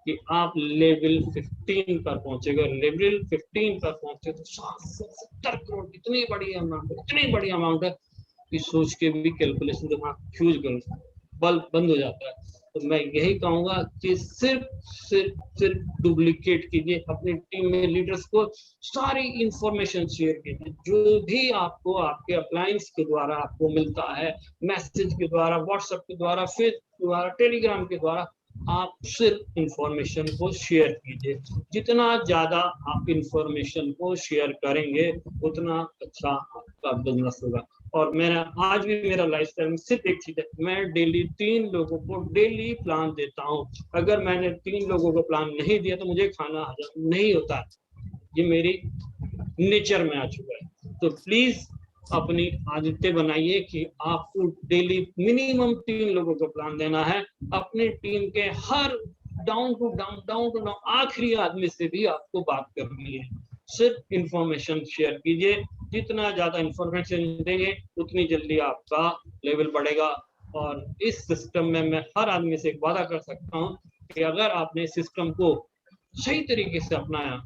कि आप लेवल 15 पर पहुंचेगा, लेवल 15 पर पहुंचे तो 770 करोड़ इतनी बड़ी अमाउंट, इतनी बड़ी अमाउंट है कि सोच के भी कैलकुलेशन दिमाग फ्यूज कर बल्ब बंद हो जाता है। तो मैं यही कहूंगा कि सिर्फ डुप्लीकेट कीजिए, अपनी टीम में लीडर्स को सारी इंफॉर्मेशन शेयर कीजिए। जो भी आपको आपके अप्लायंस के द्वारा आपको मिलता है, मैसेज के द्वारा, व्हाट्सएप के द्वारा, फेसबुक के द्वारा, टेलीग्राम के द्वारा, आप सिर्फ इंफॉर्मेशन को शेयर कीजिए। जितना ज्यादा आप इंफॉर्मेशन को शेयर करेंगे उतना अच्छा आपका बिजनेस होगा। और मेरा आज भी मेरा लाइफस्टाइल में सिर्फ एक चीज है, मैं डेली 3 लोगों को डेली प्लान देता हूँ। अगर मैंने 3 लोगों को प्लान नहीं दिया तो मुझे खाना हजम नहीं होता है। ये मेरी नेचर में आ चुका है। तो प्लीज अपनी आदतें बनाइए कि आपको डेली मिनिमम 3 लोगों को प्लान देना है। अपनी टीम के हर डाउन टू डाउन आखिरी आदमी से भी आपको बात करनी है। सिर्फ इंफॉर्मेशन शेयर कीजिए। जितना ज्यादा इंफॉर्मेशन देंगे उतनी जल्दी आपका लेवल बढ़ेगा। और इस सिस्टम में मैं हर आदमी से एक वादा कर सकता हूँ कि अगर आपने सिस्टम को सही तरीके से अपनाया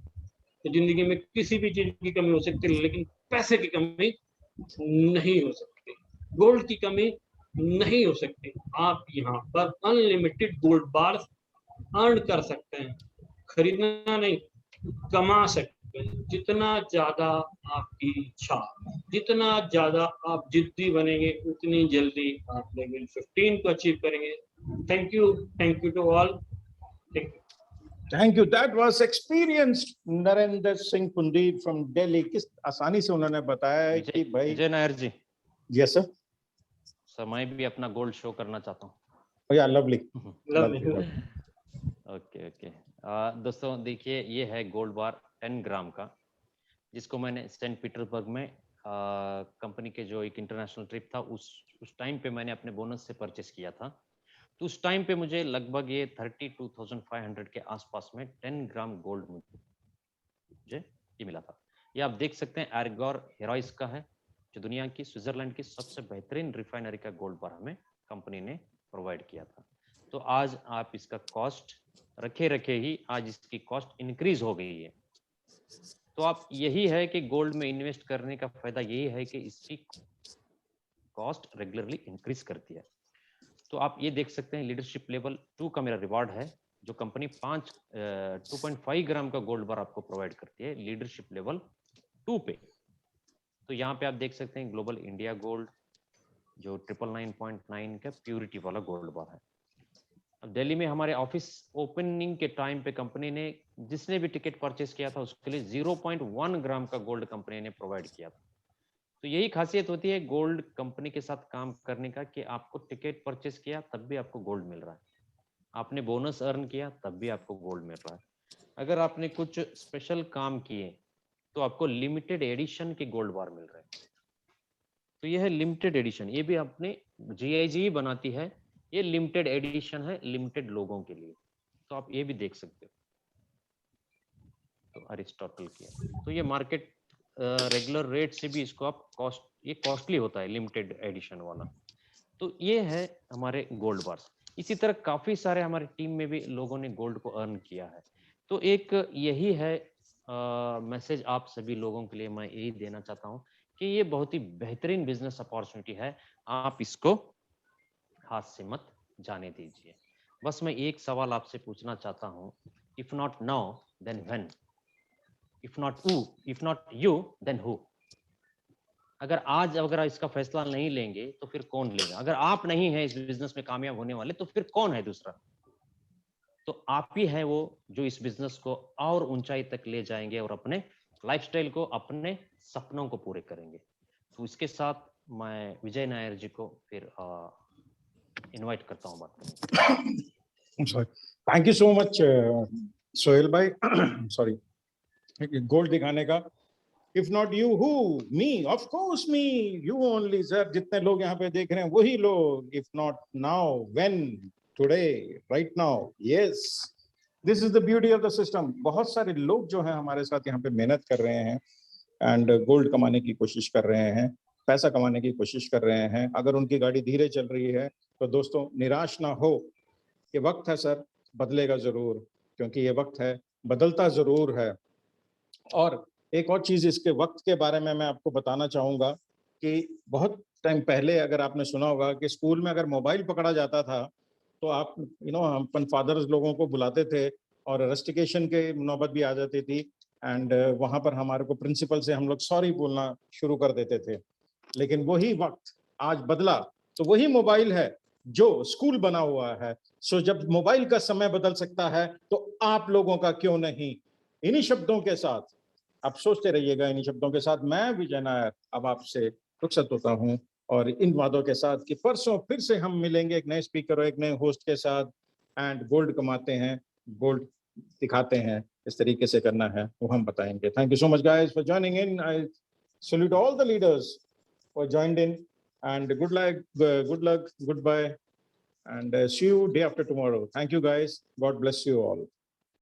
तो जिंदगी में किसी भी चीज की कमी हो सकती है, लेकिन पैसे की कमी नहीं हो सकती, गोल्ड की कमी नहीं हो सकती। आप यहाँ पर अनलिमिटेड गोल्ड बार अर्न कर सकते हैं, खरीदना नहीं, कमा सकते हैं। जितना ज्यादा आपकी इच्छा, जितना ज्यादा आप जिद्दी बनेंगे उतनी जल्दी आप लेवल 15 को अचीव करेंगे। Thank you to all. Thank you. Thank you. That was experienced Narendra Singh Pundeep from Delhi. किस आसानी से उन्होंने बताया है कि भाई। विजय नायर जी, Yes sir. सर मैं भी अपना गोल्ड शो करना चाहता हूँ। Oh yeah, lovely. ओके। दोस्तों देखिए, ये है गोल्ड बार 10 ग्राम का, जिसको मैंने सेंट पीटर्सबर्ग में कंपनी के जो एक इंटरनेशनल ट्रिप था उस टाइम पे मैंने अपने बोनस से परचेस किया था। तो उस टाइम पे मुझे लगभग ये 32,500 के आसपास में 10 ग्राम गोल्ड मुझे ये मिला था। ये आप देख सकते हैं एर्गोर हेरोइस का है, जो दुनिया की स्विट्जरलैंड की सबसे बेहतरीन रिफाइनरी का गोल्ड बार हमें कंपनी ने प्रोवाइड किया था। तो आज आप इसका कॉस्ट रखे ही आज इसकी कॉस्ट इंक्रीज हो गई है। तो आप यही है कि गोल्ड में इन्वेस्ट करने का फायदा यही है कि इसकी कॉस्ट रेगुलरली इंक्रीज करती है। तो आप ये देख सकते हैं लीडरशिप लेवल 2 का मेरा रिवार्ड है, जो कंपनी 2.5 ग्राम का गोल्ड बार आपको प्रोवाइड करती है लीडरशिप लेवल 2 पे। तो यहाँ पे आप देख सकते हैं ग्लोबल इंडिया गोल्ड, जो 999.9 का प्यूरिटी वाला गोल्ड बार है। अब दिल्ली में हमारे ऑफिस ओपनिंग के टाइम पे कंपनी ने जिसने भी टिकट परचेस किया था उसके लिए 0.1 ग्राम का गोल्ड कंपनी ने प्रोवाइड किया था। तो यही खासियत होती है गोल्ड कंपनी के साथ काम करने का कि आपको टिकट परचेस किया तब भी आपको गोल्ड मिल रहा है, आपने बोनस अर्न किया तब भी आपको गोल्ड मिल रहा है, अगर आपने कुछ स्पेशल काम किए तो आपको लिमिटेड एडिशन के गोल्ड बार मिल रहे हैं। तो यह है लिमिटेड एडिशन, ये भी अपने GIG बनाती है, ये लिमिटेड एडिशन है लिमिटेड लोगों के लिए। तो आप ये भी देख सकते हो। तो अरिस्टोटल की, तो ये मार्केट रेगुलर रेट से भी इसको आप ये कॉस्टली होता है लिमिटेड एडिशन वाला। तो ये है हमारे गोल्ड बार्स। इसी तरह काफी सारे हमारे टीम में भी लोगों ने गोल्ड को अर्न किया है। तो एक यही है मैसेज आप सभी लोगों के लिए मैं यही देना चाहता हूँ कि ये बहुत ही बेहतरीन बिजनेस अपॉर्चुनिटी है, आप इसको हाथ से मत जाने दीजिए। बस मैं एक सवाल आपसे पूछना चाहता हूँ, if not now then when? if not you, then who? अगर आज अगर इसका फैसला नहीं लेंगे तो फिर कौन लेगा? अगर आप नहीं है इस बिजनेस में कामयाब होने वाले तो फिर कौन है दूसरा? तो आप ही है वो जो इस बिजनेस को और ऊंचाई तक ले जाएंगे और अपने लाइफस्टाइल को, अपने सपनों को पूरे करेंगे। तो इसके साथ मैं विजय नायर जी को फिर इनवाइट करता हूँ बात करने। Thank you so much Sohail भाई। सॉरी, गोल्ड दिखाने का। If not you who? Me, of course me, you only sir. जितने लोग यहाँ पे देख रहे हैं वही लोग। If not now, when? Today, right now. Yes, this is the beauty of the system. बहुत सारे लोग जो हैं हमारे साथ यहाँ पे मेहनत कर रहे हैं एंड गोल्ड कमाने की कोशिश कर रहे हैं, पैसा कमाने की कोशिश कर रहे हैं। अगर उनकी गाड़ी धीरे चल रही है तो दोस्तों निराश ना हो। ये वक्त है सर, बदलेगा जरूर, क्योंकि ये वक्त है, बदलता जरूर है। और एक और चीज इसके वक्त के बारे में मैं आपको बताना चाहूंगा कि बहुत टाइम पहले अगर आपने सुना होगा कि स्कूल में अगर मोबाइल पकड़ा जाता था तो आप हम अपन फादर्स लोगों को बुलाते थे और रस्टिकेशन के नौबत भी आ जाती थी एंड वहां पर हमारे को प्रिंसिपल से हम लोग सॉरी बोलना शुरू कर देते थे। लेकिन वही वक्त आज बदला तो वही मोबाइल है जो स्कूल बना हुआ है। सो जब मोबाइल का समय बदल सकता है तो आप लोगों का क्यों नहीं? इन्हीं शब्दों के साथ आप सोचते रहिएगा। इन्हीं शब्दों के साथ मैं विजय नायर अब आपसे रुखसत होता हूं और इन वादों के साथ कि परसों फिर से हम मिलेंगे एक नए स्पीकर और एक नए होस्ट के साथ एंड गोल्ड कमाते हैं, गोल्ड दिखाते हैं। इस तरीके से करना है वो हम बताएंगे। Thank you so much guys for joining in. I salute all the leaders who joined in and good luck, goodbye and see you day after tomorrow. Thank you guys. God bless you all.